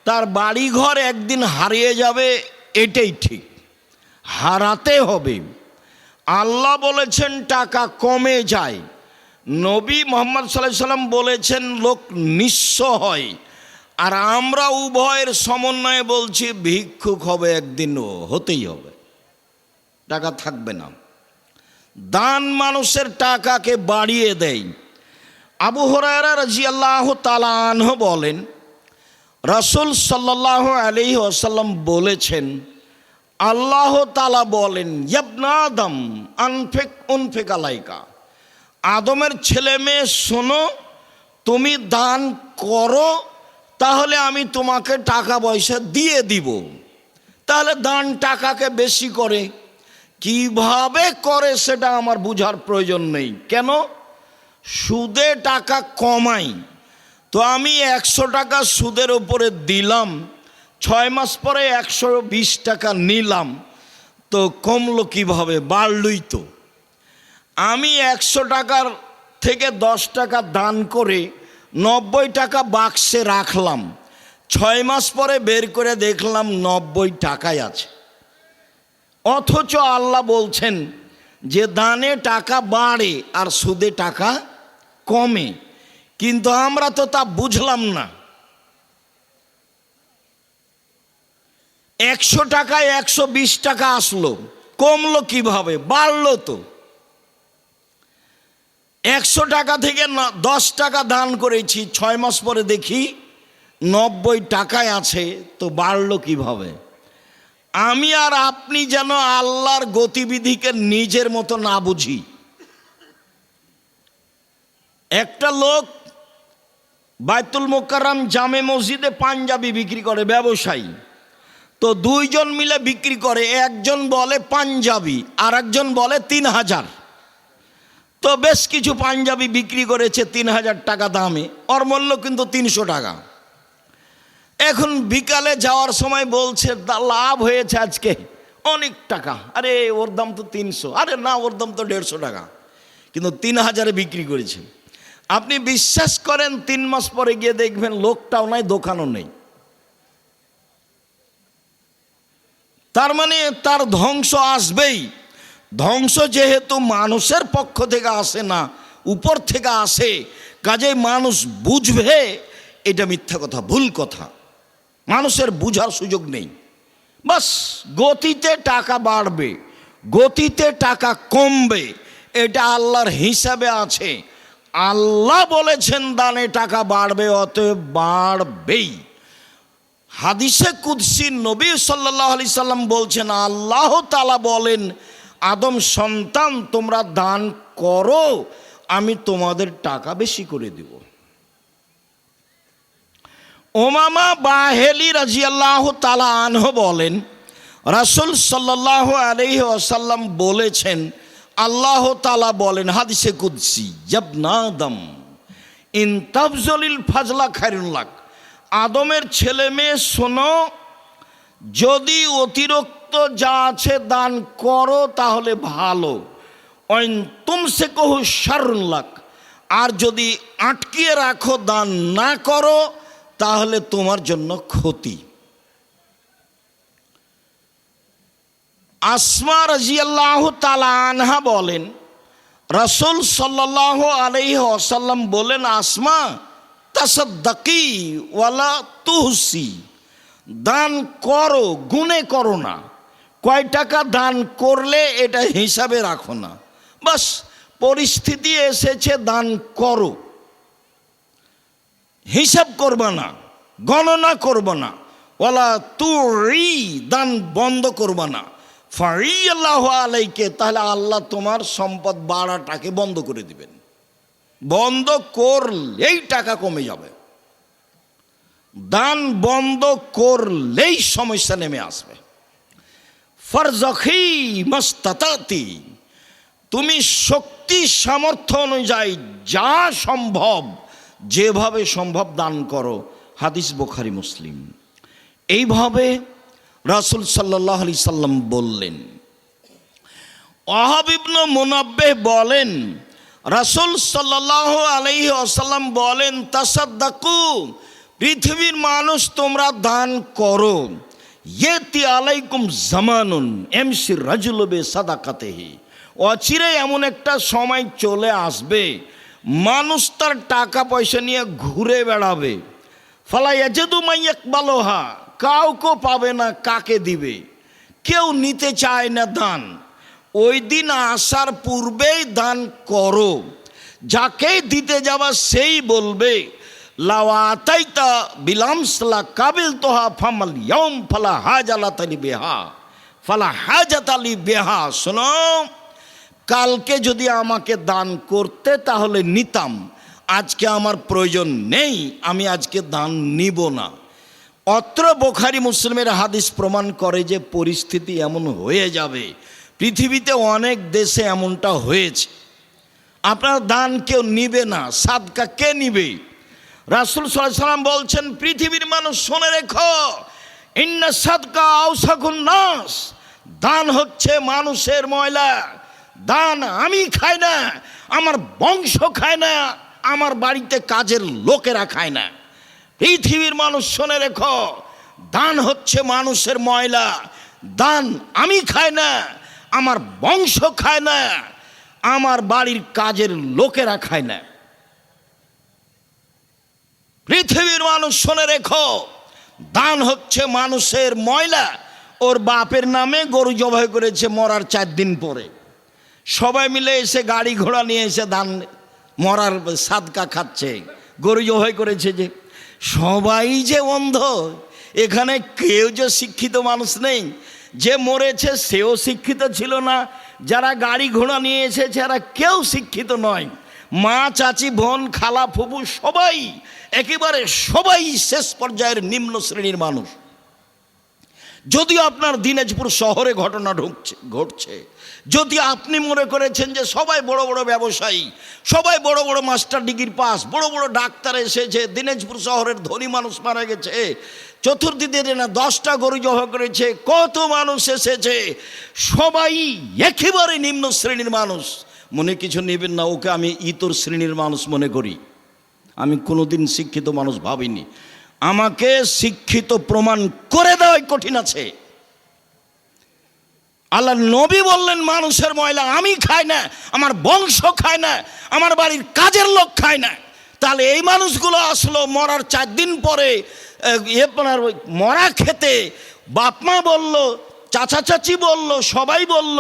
তার বাড়িঘর একদিন হারিয়ে যাবে, এটাই ঠিক, হারাতে হবে। আল্লাহ বলেছেন টাকা কমে যায়, নবী মুহাম্মদ সাল্লাল্লাহু আলাইহি সাল্লাম বলেছেন লোক নিঃস্ব হয়, আর আমরা উভয়ের সমন্বয়ে বলছি ভিক্ষুক হবে, একদিনও হতেই হবে, টাকা থাকবে না। দান মানুষের টাকাকে বাড়িয়ে দেয়। আবু হুরায়রা রাদিয়াল্লাহু তাআলা আনহু বলেন, রাসূল সাল্লাল্লাহু আলাইহি ওয়াসাল্লাম বলেছেন, আল্লাহ তাআলা বলেন, ইবনা আদম উনফিক আলাইকা। আদমের ছেলে মেয়ে শোনো, তুমি দান করো, তাহলে আমি তোমাকে টাকা পয়সা দিয়ে দিব। তাহলে দান টাকাকে বেশি করে, কিভাবে করে সেটা আমার বুঝার প্রয়োজন নেই। কেন? সুদে টাকা কমাই, তো আমি 100 টাকা সুদের উপরে দিলাম, 6 মাস পরে 120 টাকা নিলাম, তো কমলো কিভাবে? বাড়লই তো। আমি 100 টাকার থেকে 10 টাকা দান করে 90 টাকা বাক্সে রাখলাম, 6 মাস পরে বের করে দেখলাম 90 টাকাই আছে। অথচ আল্লাহ বলছেন যে দানে টাকা বাড়ে আর সুদে টাকা কমে, কিন্তু আমরা তো তা বুঝলাম না। 100 টাকায় 120 টাকা আসলো, কমলো কিভাবে? বাড়লো তো। 100 টাকা থেকে 10 টাকা দান করেছি, 6 মাস পরে দেখি 90 টাকায় আছে, তো বাড়লো কিভাবে? আমি আর আপনি যেন আল্লাহর গতিবিধিকে নিজের মতো না বুঝি। একটা লোক বাইতুল মোকাররম জামে মসজিদে পাঞ্জাবি বিক্রি করে, ব্যবসায়ী। তো দুইজন মিলে বিক্রি করে, একজন বলে পাঞ্জাবি আর একজন বলে 3000। তো বেশ কিছু পাঞ্জাবি বিক্রি করেছে 3000 টাকা দামে, ওর মূল্য কিন্তু 300 টাকা। এখন বিকালে যাওয়ার সময় বলছে লাভ হয়েছে আজকে অনেক টাকা। আরে ওর দাম তো 300, আরে না ওর দাম তো 150 টাকা, কিন্তু 3000-এ বিক্রি করেছে। আপনি বিশ্বাস করেন 3 মাস পরে গিয়ে দেখবেন লোকটাও নাই, দোকানও নেই। তার মানে তার ধ্বংস আসবেই। ধ্বংস যেহেতু মানুষের পক্ষ থেকে আসে না, উপর থেকে আসে, কাজেই মানুষ বুঝবে এটা মিথ্যা কথা, ভুল কথা। মানুষের বুঝার সুযোগ নেই। বাস গতিতে টাকা বাড়বে, গতিতে টাকা কমবে, এটা আল্লাহর হিসাবে আছে। আল্লাহ বলেছেন দানে টাকা বাড়বে, অতএব বাড়বেই। হাদিসে কুদসি নবী সাল্লাল্লাহু আলাইহি সাল্লাম বলছেন, আল্লাহ তাআলা বলেন, আদম সন্তান তোমরা দান করো, আমি তোমাদের টাকা বেশি করে দেব। ওমামা বাহেলি রাদিয়াল্লাহু তাআলা আনহু বলেন, রাসূল সাল্লাল্লাহু আলাইহি ওয়াসাল্লাম বলেছেন, আল্লাহ তাআলা বলেন হাদিসে কুদসি, ইবনা আদম ইন তাবজলিল ফাজলা খায়রুন লাক, আদমের ছেলে মেয়ে শোনো, যদি অতিরিক্ত যা আছে দান করো তাহলে ভালো, ওয়াইন তুমসিকুহু শাররুন লাক, আর যদি আটকিয়ে রাখো দান না করো তাহলে তোমার জন্য ক্ষতি। আসমা রাদিয়াল্লাহু তাআলা আনহা বলেন, রাসূল সাল্লাল্লাহু আলাইহি ওয়াসাল্লাম বলেন, আসমা তাসাদ্দাকি ওয়ালা তুহসি, দান করো, গুনে করো না, কয় টাকা দান করলে এটা হিসাবে রাখো না, বাস পরিস্থিতি এসেছে দান করো, হিসাব করবা না, গণনা করবা না, ওয়ালা তুই, দান বন্ধ করবা না, ফারিয়াল্লাহু আলাইকে, তাহলে আল্লাহ তোমার সম্পদ বাড়াটাকে বন্ধ করে দিবেন। বন্ধ করলেই টাকা কমে যাবে, দান বন্ধ করলেই সমস্যা নেমে আসবে। ফারজাখি মাস্তাতাতি, তুমি শক্তি সামর্থ্য অনুযায়ী যা সম্ভব, যেভাবে সম্ভব দান করো। হাদিস বুখারী মুসলিম। এইভাবে রাসূল সাল্লাল্লাহু আলাইহি সাল্লাম বললেন। ওয়াহাব ইবনে মুনাব্বিহ বলেন, রাসূল সাল্লাল্লাহু আলাইহি ওয়াসাল্লাম বলেন, তাসাদ্দাকু, পৃথিবীর মানুষ তোমরা দান করো, ইয়েতি আলাইকুম জামানুন এমসি রাজুলু বিসাদাকাতিহি, অচিরে এমন একটা সময় চলে আসবে মানুষ তার টাকা পয়সা নিয়ে ঘুরে বেড়াবে, ফালা ইয়াজিদু মান ইয়াকবালুহা, কাউকে পাবে না কাকে দিবে, কেউ নিতে চায় না দান। ওই দিন আসার পূর্বেই দান করো, যাকে দিতে যাবা সেই বলবে লাওয়াতাইতা বিলামসলা কাবিল তোহা ফামাল ইয়াউম ফালা হাজালাতালি বেহা, ফালা হাজাতালি বেহা। শোনো, কালকে যদি আমাকে দান করতে তাহলে নিতাম, আজকে আমার প্রয়োজন নেই, আমি আজকে দান নিব না। অত্র বুখারী মুসলিমের হাদিস প্রমাণ করে যে পরিস্থিতি এমন হয়ে যাবে। পৃথিবীতে অনেক দেশে এমনটা হয়েছে, আপনার দান কেউ নিবে না, সাদকা কে নিবে? রাসূল সাল্লাল্লাহু আলাইহি ওয়াসাল্লাম বলছেন, পৃথিবীর মানুষ শুনে রেখো, ইন্না সাদকা আওসাকুন নাস, দান হচ্ছে মানুষের ময়লা। দান আমি খাই না, আমার বংশ খায় না, আমার বাড়িতে কাজের লোকেরা খায় না। পৃথিবীর মানুষ শুনে রেখো, দান হচ্ছে মানুষের ময়লা। দান আমি খাই না, আমার বংশ খায় না, আমার বাড়ির কাজের লোকেরা খায় না। পৃথিবীর মানুষ শুনে রেখো, দান হচ্ছে মানুষের ময়লা। ওর বাপের নামে গরু জবাই করেছে মরার 4 দিন পরে, সবাই মিলে এসে গাড়ি ঘোড়া নিয়ে এসে দান মরার সাদকা খাচ্ছে, গরু জবাই করেছে। যে সবাই যে অন্ধ, এখানে কেউ যে শিক্ষিত মানুষ নেই। যে মরেছে সেও শিক্ষিত ছিল না, যারা গাড়ি ঘোড়া নিয়ে এসেছে এরা কেউ শিক্ষিত নয়। মা, চাচি, বোন, খালা, ফুফু সবাই, একেবারে সবাই শেষ পর্যায়ের নিম্ন শ্রেণীর মানুষ। যদিও আপনার দিনাজপুর শহরে ঘটনা ঘটছে, যদি আপনি মনে করেছেন যে সবাই বড় বড় ব্যবসায়ী, সবাই বড় বড় মাস্টার ডিগ্রি পাস, বড় বড় ডাক্তার এসেছে, দিনাজপুর শহরের ধনী মানুষ মারা গেছে, চতুর্দিকে না 10টা গরু জবাই করেছে, কত মানুষ এসেছে, সবাই একেবারে নিম্ন শ্রেণীর মানুষ, মনে কিছু নেবেন না, ওকে আমি ইতর শ্রেণীর মানুষ মনে করি। আমি কোনোদিন শিক্ষিত মানুষ ভাবিনি। আমাকে শিক্ষিত প্রমাণ করে দেওয়াই কঠিন আছে। আল্লাহ নবী বললেন মানুষের ময়লা আমি খাই না, আমার বংশ খায় না, আমার বাড়ির কাজের লোক খায় না। তাহলে এই মানুষগুলো আসলো মরার 4 দিন পরে আপনার মরা খেতে, বাপ মা বলল, চাচা চাচি বলল, সবাই বলল,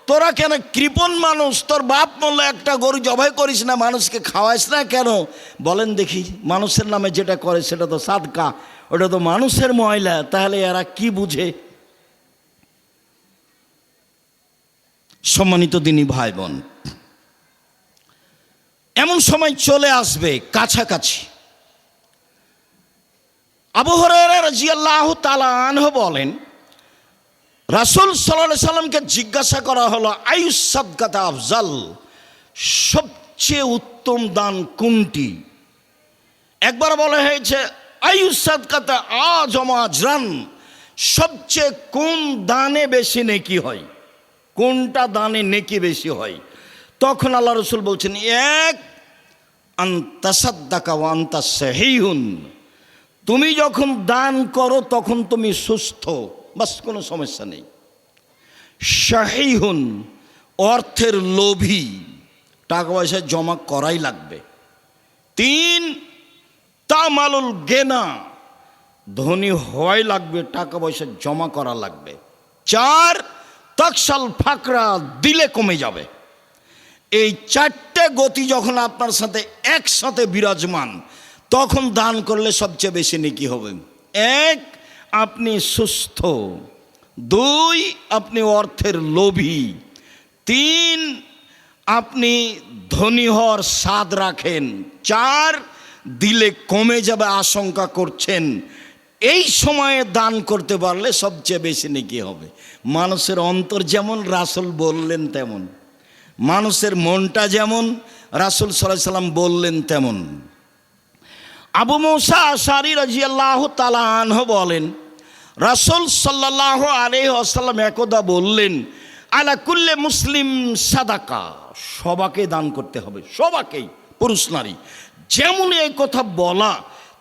তোরা কেন কৃপণ মানুষ, তোর বাপ মরলো, একটা গরু জবাই করিস না, মানুষকে খাওয়াইস না কেন? বলেন দেখি, মানুষের নামে যেটা করে সেটা তো সাদকা, ওটা তো মানুষের ময়লা। তাহলে এরা কি বুঝে? সম্মানিত দিনী ভাই বোন, এমন সময় চলে আসবে কাছাকাছি। আবু হুরায়রা রাদিয়াল্লাহু তাআলা আনহু বলেন, রাসূল সাল্লাল্লাহু আলাইহি সাল্লামকে জিজ্ঞাসা করা হলো, আইয়ুস সাদকাতা আফজাল, সবচেয়ে উত্তম দান কোনটি? একবার বলা হয়েছে আইয়ুস সাদকাতা আযমু আজরান, সবচেয়ে কোন দানে বেশি নেকি হয়, কোনটা দানে নেকি বেশি হয়? তখন আল্লাহ রাসূল বলছেন, এক আনতা সাদ্দাকা ওয়া আনতা সাহিহুন, তুমি যখন দান করো তখন তুমি সুস্থ, বাস কোনো সমস্যা নেই। শাহিহুন, অর্থের লোভী, টাকা পয়সা জমা করাই লাগবে। 3 তামালুল গেনা, ধনী হওয়াই লাগবে, টাকা পয়সা জমা করা লাগবে। 4 তাকসাল ফাকরা, দিলে কমে যাবে। এই 4টে গতি যখন আপনার সাথে একসাথে বিরাজমান, তখন দান করলে সবচেয়ে বেশি নেকি হবে। 1, আপনি সুস্থ। 2, আপনি অর্থের লোভী। 3, আপনি ধনী হওয়ার স্বাদ রাখেন। 4, দিলে কমে যাবে আশঙ্কা করছেন। এই সময়ে দান করতে পারলে সবচেয়ে বেশি নেকি হবে। মানুষের অন্তর যেমন রাসূল বললেন তেমন, মানুষের মনটা যেমন রাসূল সাল্লাল্লাহু আলাইহি সাল্লাম বললেন তেমন। আবু মুসা আশআরী রাদিয়াল্লাহু তাআলা আনহু বলেন, রাসূল সাল্লাল্লাহু আলাইহি ওয়াসাল্লাম একদা বললেন, আলা কুল্লি মুসলিম সাদাকা, সবাকে দান করতে হবে, সবাকেই, পুরুষ নারী। যেমন এই কথা বলা,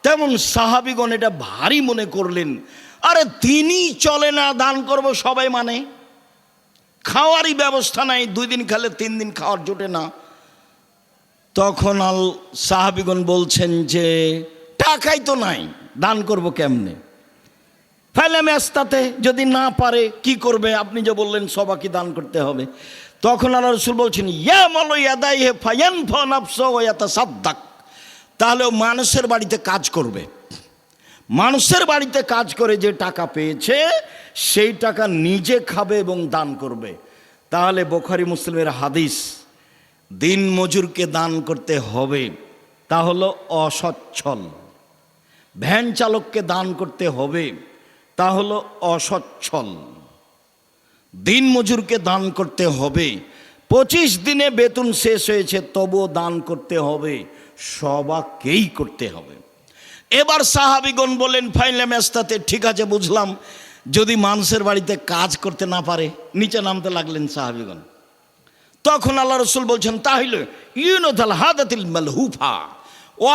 তেমন সাহাবীগণ এটা ভারী মনে করলেন। আরে দিনই চলে না, দান করব সবাই মানে, খাওয়ারই ব্যবস্থা নাই, 2 দিন খেলে 3 দিন খাওয়ার জোটে না। তখন সাহাবীগণ বলছেন যে টাকাই তো নাই, দান করব কেমনে? ফাইলে মেস্তাতে, যদি না পারে কি করবে? আপনি যে বললেন সবাইকে দান করতে হবে। তখন আল্লাহ রাসূল বলছেন, ইয়া মালু ইয়াদাইহি ফায়ানফা নাফসা ওয়া ইয়াতাসাদ্দাক, তাহলে মানুষের বাড়িতে কাজ করবে, মানুষের বাড়িতে কাজ করে যে টাকা পেয়েছে সেই টাকা নিজে খাবে এবং দান করবে। তাহলে বুখারী মুসলিমের হাদিস, দিন মজুরকে দান করতে হবে, তা হলো অসচ্ছল। ভ্যান চালককে দান করতে হবে, তা হলো অসচ্ছল। দিন মজুরকে দান করতে হবে, 25 দিনে বেতন শেষ হয়েছে তবুও দান করতে হবে, সবাইকেই করতে হবে। এবার সাহাবীগণ বলেন, ফাইলে মেস্তাতে, ঠিক আছে বুঝলাম, যদি মানুষের বাড়িতে কাজ করতে না পারে? নিচে নামতে লাগলেন সাহাবীগণ। তখন আল্লাহ রাসূল বলছেন, তাহলে ইউনাদাল হাদাতিল মালহুফা,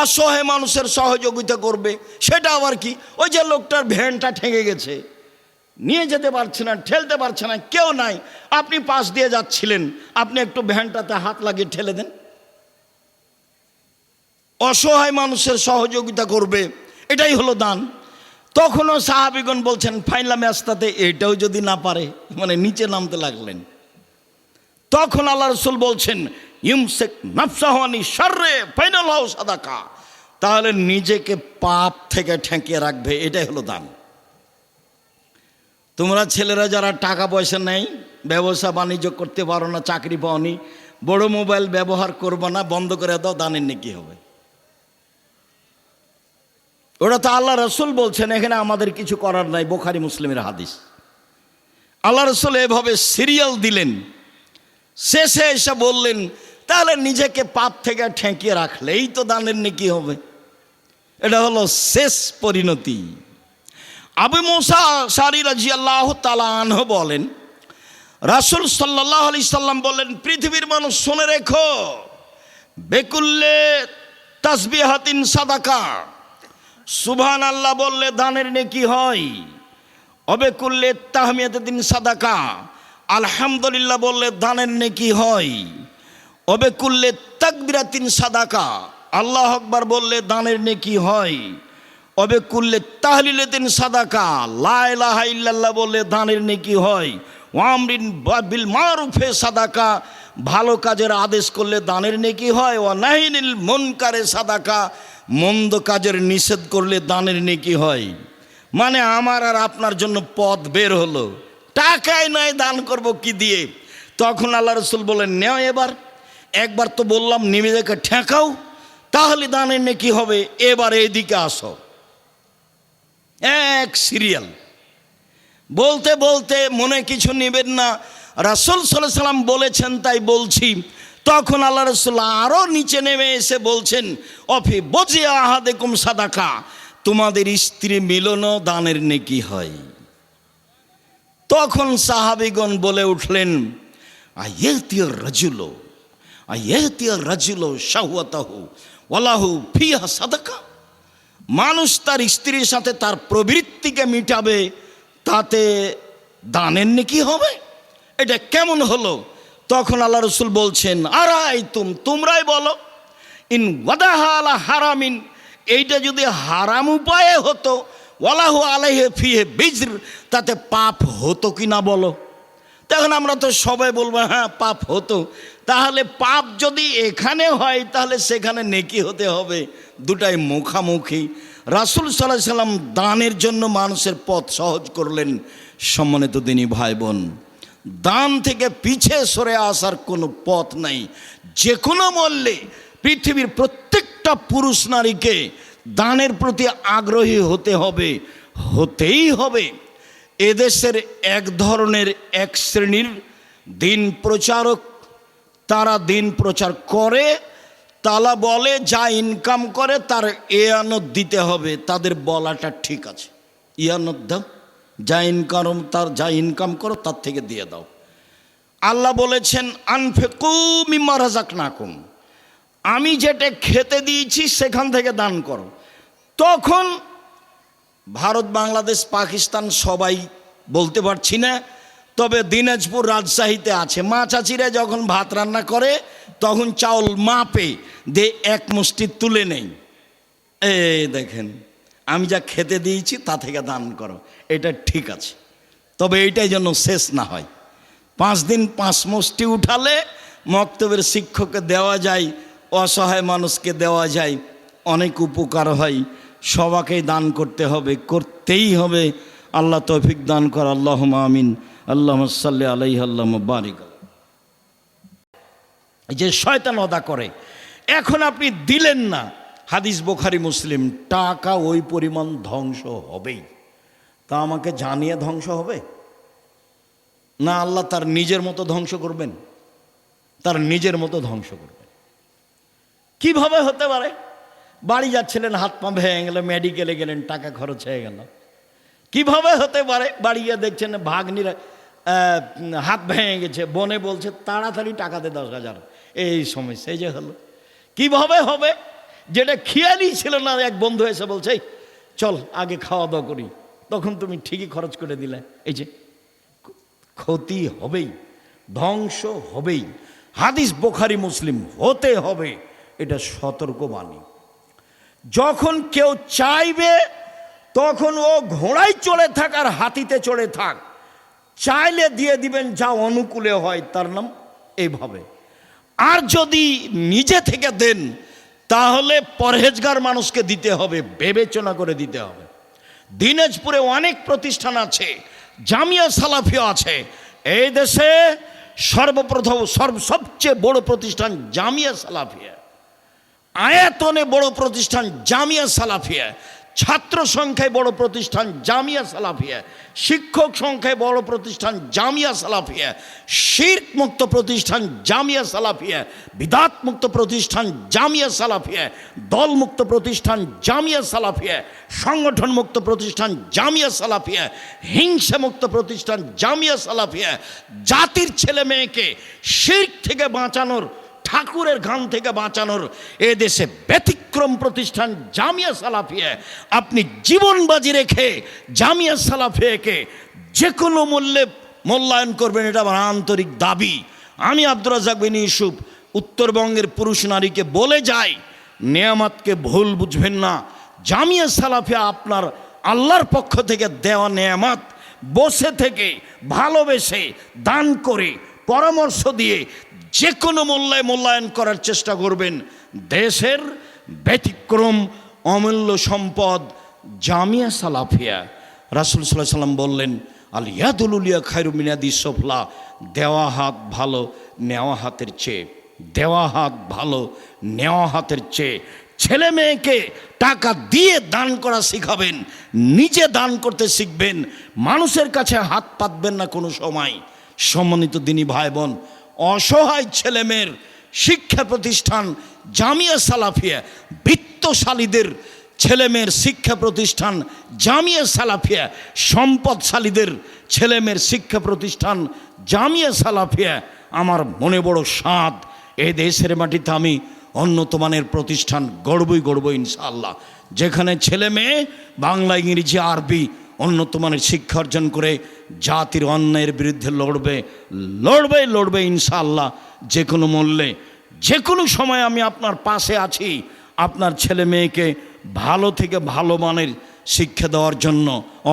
অসহায় মানুষের সহযোগিতা করবে। সেটা আবার কি? ওই যে লোকটার ভ্যানটা ঠেঙে গেছে, নিয়ে যেতে পারছে না, ঠেলতে পারছে না, কেউ নাই, আপনি পাশ দিয়ে যাচ্ছিলেন, আপনি একটু ভ্যানটাতে হাত লাগিয়ে ঠেলে দেন। অসহায় মানুষের সহযোগিতা করবে, এটাই হলো দান। তখনও সাহাবীগণ বলছেন, ফাইলা মেস্তাতে, এটাও যদি না পারে, মানে নিচে নামতে লাগলেন। তখন আল্লাহ রাসূল বলছেন, ইউমসিক নাফসাহু আনি শাররে ফাইনালাহু সাদাকা, তাহলে নিজেকে পাপ থেকে ঠেকিয়ে রাখবে, এটাই হলো দান। তোমরা ছেলেরা যারা টাকা পয়সা নেই, ব্যবসা বাণিজ্য করতে পারো না, চাকরি পাওনি, বড় মোবাইল ব্যবহার করবো না, বন্ধ করে দাও, দানের নেকি হবে। ওটা তো আল্লাহ রসুল বলছেন, এখানে আমাদের কিছু করার নাই। বুখারী মুসলিমের হাদিস। আল্লাহ রসুল এভাবে সিরিয়াল দিলেন, শেষে এসে বললেন, তাহলে নিজেকে পাপ থেকে ঠেকিয়ে রাখলেই তো দানের নেকি হবে। এটা হলো শেষ পরিণতি। আবু মুসা আশআরী রাদিয়াল্লাহু তাআলা আনহু বলেন, রাসূল সাল্লাল্লাহু আলাইহি সাল্লাম বললেন, পৃথিবীর মানুষ শুনে রেখো, বেকুল্লে তাসবিহাতিন সাদাকা, সুবহানাল্লাহ বললে দানের নেকি হয়। অবেকুল্লে তাহমিয়াতিন সাদাকা, আলহামদুলিল্লাহ বললে দানের নেকি হয়। অবেকুল্লে তাকবিরাতিন সাদাকা, আল্লাহু আকবার বললে দানের নেকি হয়। অবেকুল্লে তাহলিলাতিন সাদাকা, লা ইলাহা ইল্লাল্লাহ বললে দানের নেকি হয়। ওয়ামরিন বিল মারুফে সাদাকা, ভালো কাজের আদেশ করলে দানের নেকি হয়। ওয়া নাহিনিল মুনকারে সাদাকা, মন্দ কাজের নিষেধ করলে দানের নেকি হয়। মানে আমার আর আপনার জন্য পথ বের হলো, টাকায় নাই, দান করব কি দিয়ে? তখন আল্লাহ রসুল বলেন, নেও এবার, একবার তো বললাম নিজেকে ঠেকাও, তাহলে দানের নেকি হবে। এবার এইদিকে আসো। এক সিরিয়াল বলতে বলতে মনে কিছু নেবেন না, রাসূল সাল্লাল্লাহু আলাইহি সাল্লাম বলেছেন তাই বলছি। তখন আল্লাহ রসুল আরও নিচে নেমে এসে বলছেন, অফি বজিয়া আহাদেকুম সাদাকা, তোমাদের স্ত্রী মিলনও দানের নেকি হয়। তখন সাহাবীগণ বলে উঠলেন, আয়াতিয়ার রাজুলো, আয়াতিয়ার রাজুলো শাহওয়াতাহু ওয়ালাহু ফিহা সাদাকা, মানুষ তার স্ত্রীর সাথে তার প্রবৃত্তিকে মিটাবে, তাতে দানের নেকি হবে। এটা কেমন হলো? তখন আল্লাহ রসুল বলছেন, তোমরাই বলো, ইন ওয়াদাহা আলা হারামিন, এইটা যদি হারাম উপায়ে হতো, ওয়ালাহু আলাইহি ফিহি বিজর, তাতে পাপ হতো কি না বলো? তখন আমরা তো সবাই বলবো হ্যাঁ পাপ হতো। তাহলে পাপ যদি এখানে হয় তাহলে সেখানে নেকি হতে হবে, দুটাই মুখামুখি। রাসূল সাল্লাল্লাহু আলাইহি সাল্লাম দানের জন্য মানুষের পথ সহজ করলেন। সম্মানিত দিনী ভাই বোন, দান থেকে পিছে সরে আসার কোনো পথ নাই। যে কোনো মূল্যে পৃথিবীর প্রত্যেকটা পুরুষ নারীকে দানের প্রতি আগ্রহী হতে হবে, হতেই হবে। এদেশের এক ধরনের এক শ্রেণীর দিন প্রচারক, তারা দিন প্রচার করে, তারা বলে যা ইনকাম করে তার ইয়ানত দিতে হবে। তাদের বলাটা ঠিক আছে, ইয়ানত দাও, যা ইনকাম করো তার থেকে দিয়ে দাও। আল্লাহ বলেছেন, আনফিকু মিম্মা রাযাকনাকুম, আমি যেটা খেতে দিয়েছি সেখান থেকে দান করো। তখন ভারত, বাংলাদেশ, পাকিস্তান সবাই বলতে পারছি না, তবে দিনাজপুর, রাজশাহীতে আছে। মা চাচিরা যখন ভাত রান্না করে তখন চাউল মাপে দিয়ে এক মুষ্টি তুলে নেই, এই দেখেন আমি যা খেতে দিয়েছি তা থেকে দান করো। এটা ঠিক আছে, তবে এইটাই যেন শেষ না হয়। 5 দিন 5 মুষ্টি উঠালে মক্তবের শিক্ষককে দেওয়া যায়, অসহায় মানুষকে দেওয়া যায়, অনেক উপকার হয়। সবাইকেই দান করতে হবে, করতেই হবে। আল্লাহ তৌফিক দান কর, আল্লাহুম্মা আমিন। আল্লাহুম্মা সাল্লি আলাইহি আল্লাহুম্মা বারিক। এই যে শয়তান ওয়াদা করে, এখন আপনি দিলেন না, হাদিস বুখারী মুসলিম, টাকা ওই পরিমাণ ধ্বংস হবেই। তা আমাকে জানিয়ে ধ্বংস হবে না, আল্লাহ তার নিজের মতো ধ্বংস করবেন, তার নিজের মতো ধ্বংস করবেন। কিভাবে হতে পারে? বাড়ি যাচ্ছিলেন, হাত পা ভেঙে গেল, মেডিকেলে গেলেন, টাকা খরচ হয়ে গেল। কিভাবে হতে পারে? বাড়ি গিয়ে দেখছেন ভাগ্নিরা হাত ভেঙে গেছে, বোনে বলছে তাড়াতাড়ি টাকা দে 10,000, এই সমস্যা। এই যে হলো, কিভাবে হবে? যেটা খেয়ালই ছিল না, এক বন্ধু এসে বলছে চল আগে খাওয়া দাওয়া করি, তখন তুমি ঠিকই খরচ করে দিলে। এই যে ক্ষতি হবেই, ধ্বংস হবেই। হাদিস বুখারী মুসলিম, হতে হবে, এটা সতর্কবাণী। যখন কেউ চাইবে তখন ও ঘোড়ায় চড়ে থাক আর হাতিতে চড়ে থাক, চাইলে দিয়ে দিবেন যা অনুকূলে হয়, তার নাম এইভাবে। আর যদি নিজে থেকে দেন তাহলে পরহেজগার মানুষকে দিতে হবে, বিবেচনা করে দিতে হবে। দিনাজপুরে অনেক প্রতিষ্ঠান আছে, জামিয়া সালাফিয়া আছে। এই দেশে সর্বপ্রথম সবচেয়ে বড় প্রতিষ্ঠান জামিয়া সালাফিয়া, আয়াতনে বড় প্রতিষ্ঠান জামিয়া সালাফিয়া, ছাত্র সংখ্যায় বড় প্রতিষ্ঠান জামিয়া সালাফিয়া, শিক্ষক সংখ্যায় বড় প্রতিষ্ঠান জামিয়া সালাফিয়া, শিরক মুক্ত প্রতিষ্ঠান জামিয়া সালাফিয়া, বিদাত মুক্ত প্রতিষ্ঠান জামিয়া সালাফিয়া, দল মুক্ত প্রতিষ্ঠান জামিয়া সালাফিয়া, সংগঠন মুক্ত প্রতিষ্ঠান জামিয়া সালাফিয়া, হিংসা মুক্ত প্রতিষ্ঠান জামিয়া সালাফিয়া, জাতির ছেলে মেয়েকে শিরক থেকে বাঁচানোর, ঠাকুরের ঘাম থেকে বাঁচানোর এ দেশে ব্যতিক্রম প্রতিষ্ঠান জামিয়া সালাফিয়া। আপনি জীবন বাজি রেখে জামিয়া সালাফিয়াকে যে কোনো মূল্যে মূল্যায়ন করবেন, এটা আমার আন্তরিক দাবি। আমি আব্দুর রাজ্জাক বিন ইউসুফ উত্তরবঙ্গের পুরুষ নারীকে বলে যাই, নেয়ামতকে ভুল বুঝবেন না। জামিয়া সালাফিয়া আপনার আল্লাহর পক্ষ থেকে দেওয়া নেয়ামত, বসে থেকে ভালোবেসে দান করে পরামর্শ দিয়ে যে কোনো মূল্যায়ন করার চেষ্টা করবেন। দেশের ব্যতিক্রম অমূল্য সম্পদ জামিয়া সালাফিয়া। রাসূল সাল্লাল্লাহু আলাইহি ওয়াসাল্লাম বললেন, আল ইয়াদুল উলিয়া খায়রু মিন ইয়াদিস সুফলা, দেওয়া হাত ভালো নেওয়া হাতের চেয়ে, দেওয়া হাত ভালো নেওয়া হাতের চেয়ে। ছেলে মেয়েকে টাকা দিয়ে দান করা শিখাবেন, নিজে দান করতে শিখবেন, মানুষের কাছে হাত পাতবেন না কোনো সময়। সম্মানিত দিনী ভাই বোন, অসহায় ছেলেমেয়ের শিক্ষা প্রতিষ্ঠান জামিয়া সালাফিয়া, বিত্তশালীদের ছেলেমেয়ের শিক্ষা প্রতিষ্ঠান জামিয়া সালাফিয়া, সম্পদশালীদের ছেলেমেয়ের শিক্ষা প্রতিষ্ঠান জামিয়া সালাফিয়া। আমার মনে বড় স্বাদ, এই দেশের মাটিতে আমি উন্নত মানের প্রতিষ্ঠান গড়বই ইনশাআল্লাহ, যেখানে ছেলে মেয়ে বাংলা, ইংরেজি, আরবি উন্নত মানের শিক্ষা অর্জন করে জাতির অন্যায়ের বিরুদ্ধে লড়বে ইনশাআল্লাহ, যে কোনো মূল্যে, যে কোনো সময় আমি আপনার পাশে আছি আপনার ছেলে মেয়েকে ভালো থেকে ভালো মানের শিক্ষা দেওয়ার জন্য।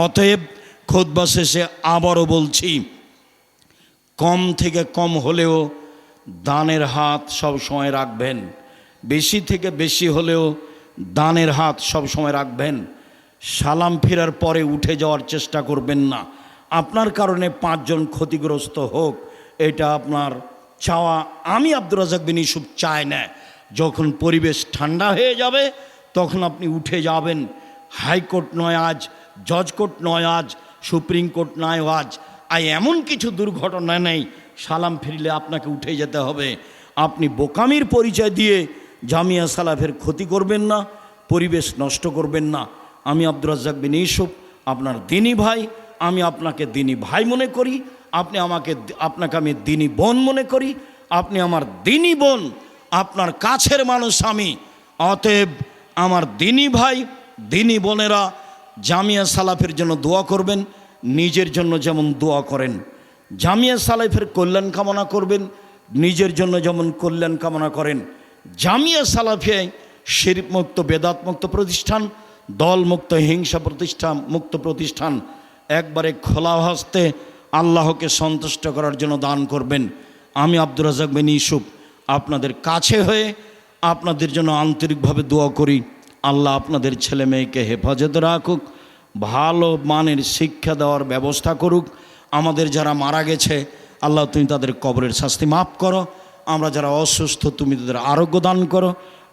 অতএব খুতবা শেষে আবারও বলছি, কম থেকে কম হলেও দানের হাত সব সময় রাখবেন, বেশি থেকে বেশি হলেও দানের হাত সব সময় রাখবেন। সালাম ফেরার পরে উঠে যাওয়ার চেষ্টা করবেন না। আপনার কারণে 5 জন ক্ষতিগ্রস্ত হোক, এটা আপনার চাওয়া আমি আব্দুর রাজ্জাক বিন ইউসুফ চাই না। যখন পরিবেশ ঠান্ডা হয়ে যাবে তখন আপনি উঠে যাবেন। হাইকোর্ট নয় আজ, জজ কোর্ট নয় আজ, সুপ্রিম কোর্ট নয় আজ, এমন কিছু দুর্ঘটনা নেই সালাম ফিরলে আপনাকে উঠে যেতে হবে। আপনি বোকামির পরিচয় দিয়ে জামিয়া সালাফের ক্ষতি করবেন না, পরিবেশ নষ্ট করবেন না। আমি আব্দুর রাজ্জাক বিন ইউসুফ আপনার দিনী ভাই, আমি আপনাকে দিনী ভাই মনে করি, আপনাকে আমি দিনী বোন মনে করি, আপনি আমার দিনী বোন, আপনার কাছের মানুষ আমি। অতএব আমার দিনী ভাই, দিনী বোনেরা জামিয়া সালাফের জন্য দোয়া করবেন, নিজের জন্য যেমন দোয়া করেন। জামিয়া সালাফের কল্যাণ কামনা করবেন, নিজের জন্য যেমন কল্যাণ কামনা করেন। জামিয়া সালাফিয়ায় শিরক মুক্ত, বেদাত মুক্ত প্রতিষ্ঠান, দল মুক্ত, হিংসা মুক্ত প্রতিষ্ঠান। একবারে খোলা হস্তে আল্লাহকে সন্তুষ্ট করার জন্য দান করবেন। আমি আব্দুর রাজ্জাক বিন ইউসুফ আপনাদের কাছে হয়ে আপনাদের জন্য আন্তরিকভাবে দোয়া করি। আল্লাহ আপনাদের ছেলে মেয়েকে হেফাজতে রাখুক, ভালো মানের শিক্ষা দেওয়ার ব্যবস্থা করুক। আমাদের যারা মারা গেছে আল্লাহ তুমি তাদের কবরের শাস্তি মাফ করো। আমরা যারা অসুস্থ তুমি তাদের আরোগ্য দান করো।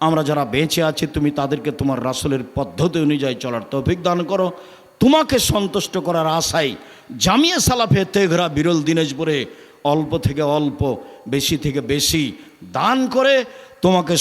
আমরা যারা বেঁচে আছি তুমি তাদেরকে তোমার রাসূলের পদ্ধতি অনুযায়ী চলার তৌফিক দান করো। তোমাকে সন্তুষ্ট করার আশায় জামিয়া সালাফে তেঘরা বিরল দিনাজপুরে অল্প থেকে অল্প, বেশি থেকে বেশি দান করে তোমাকে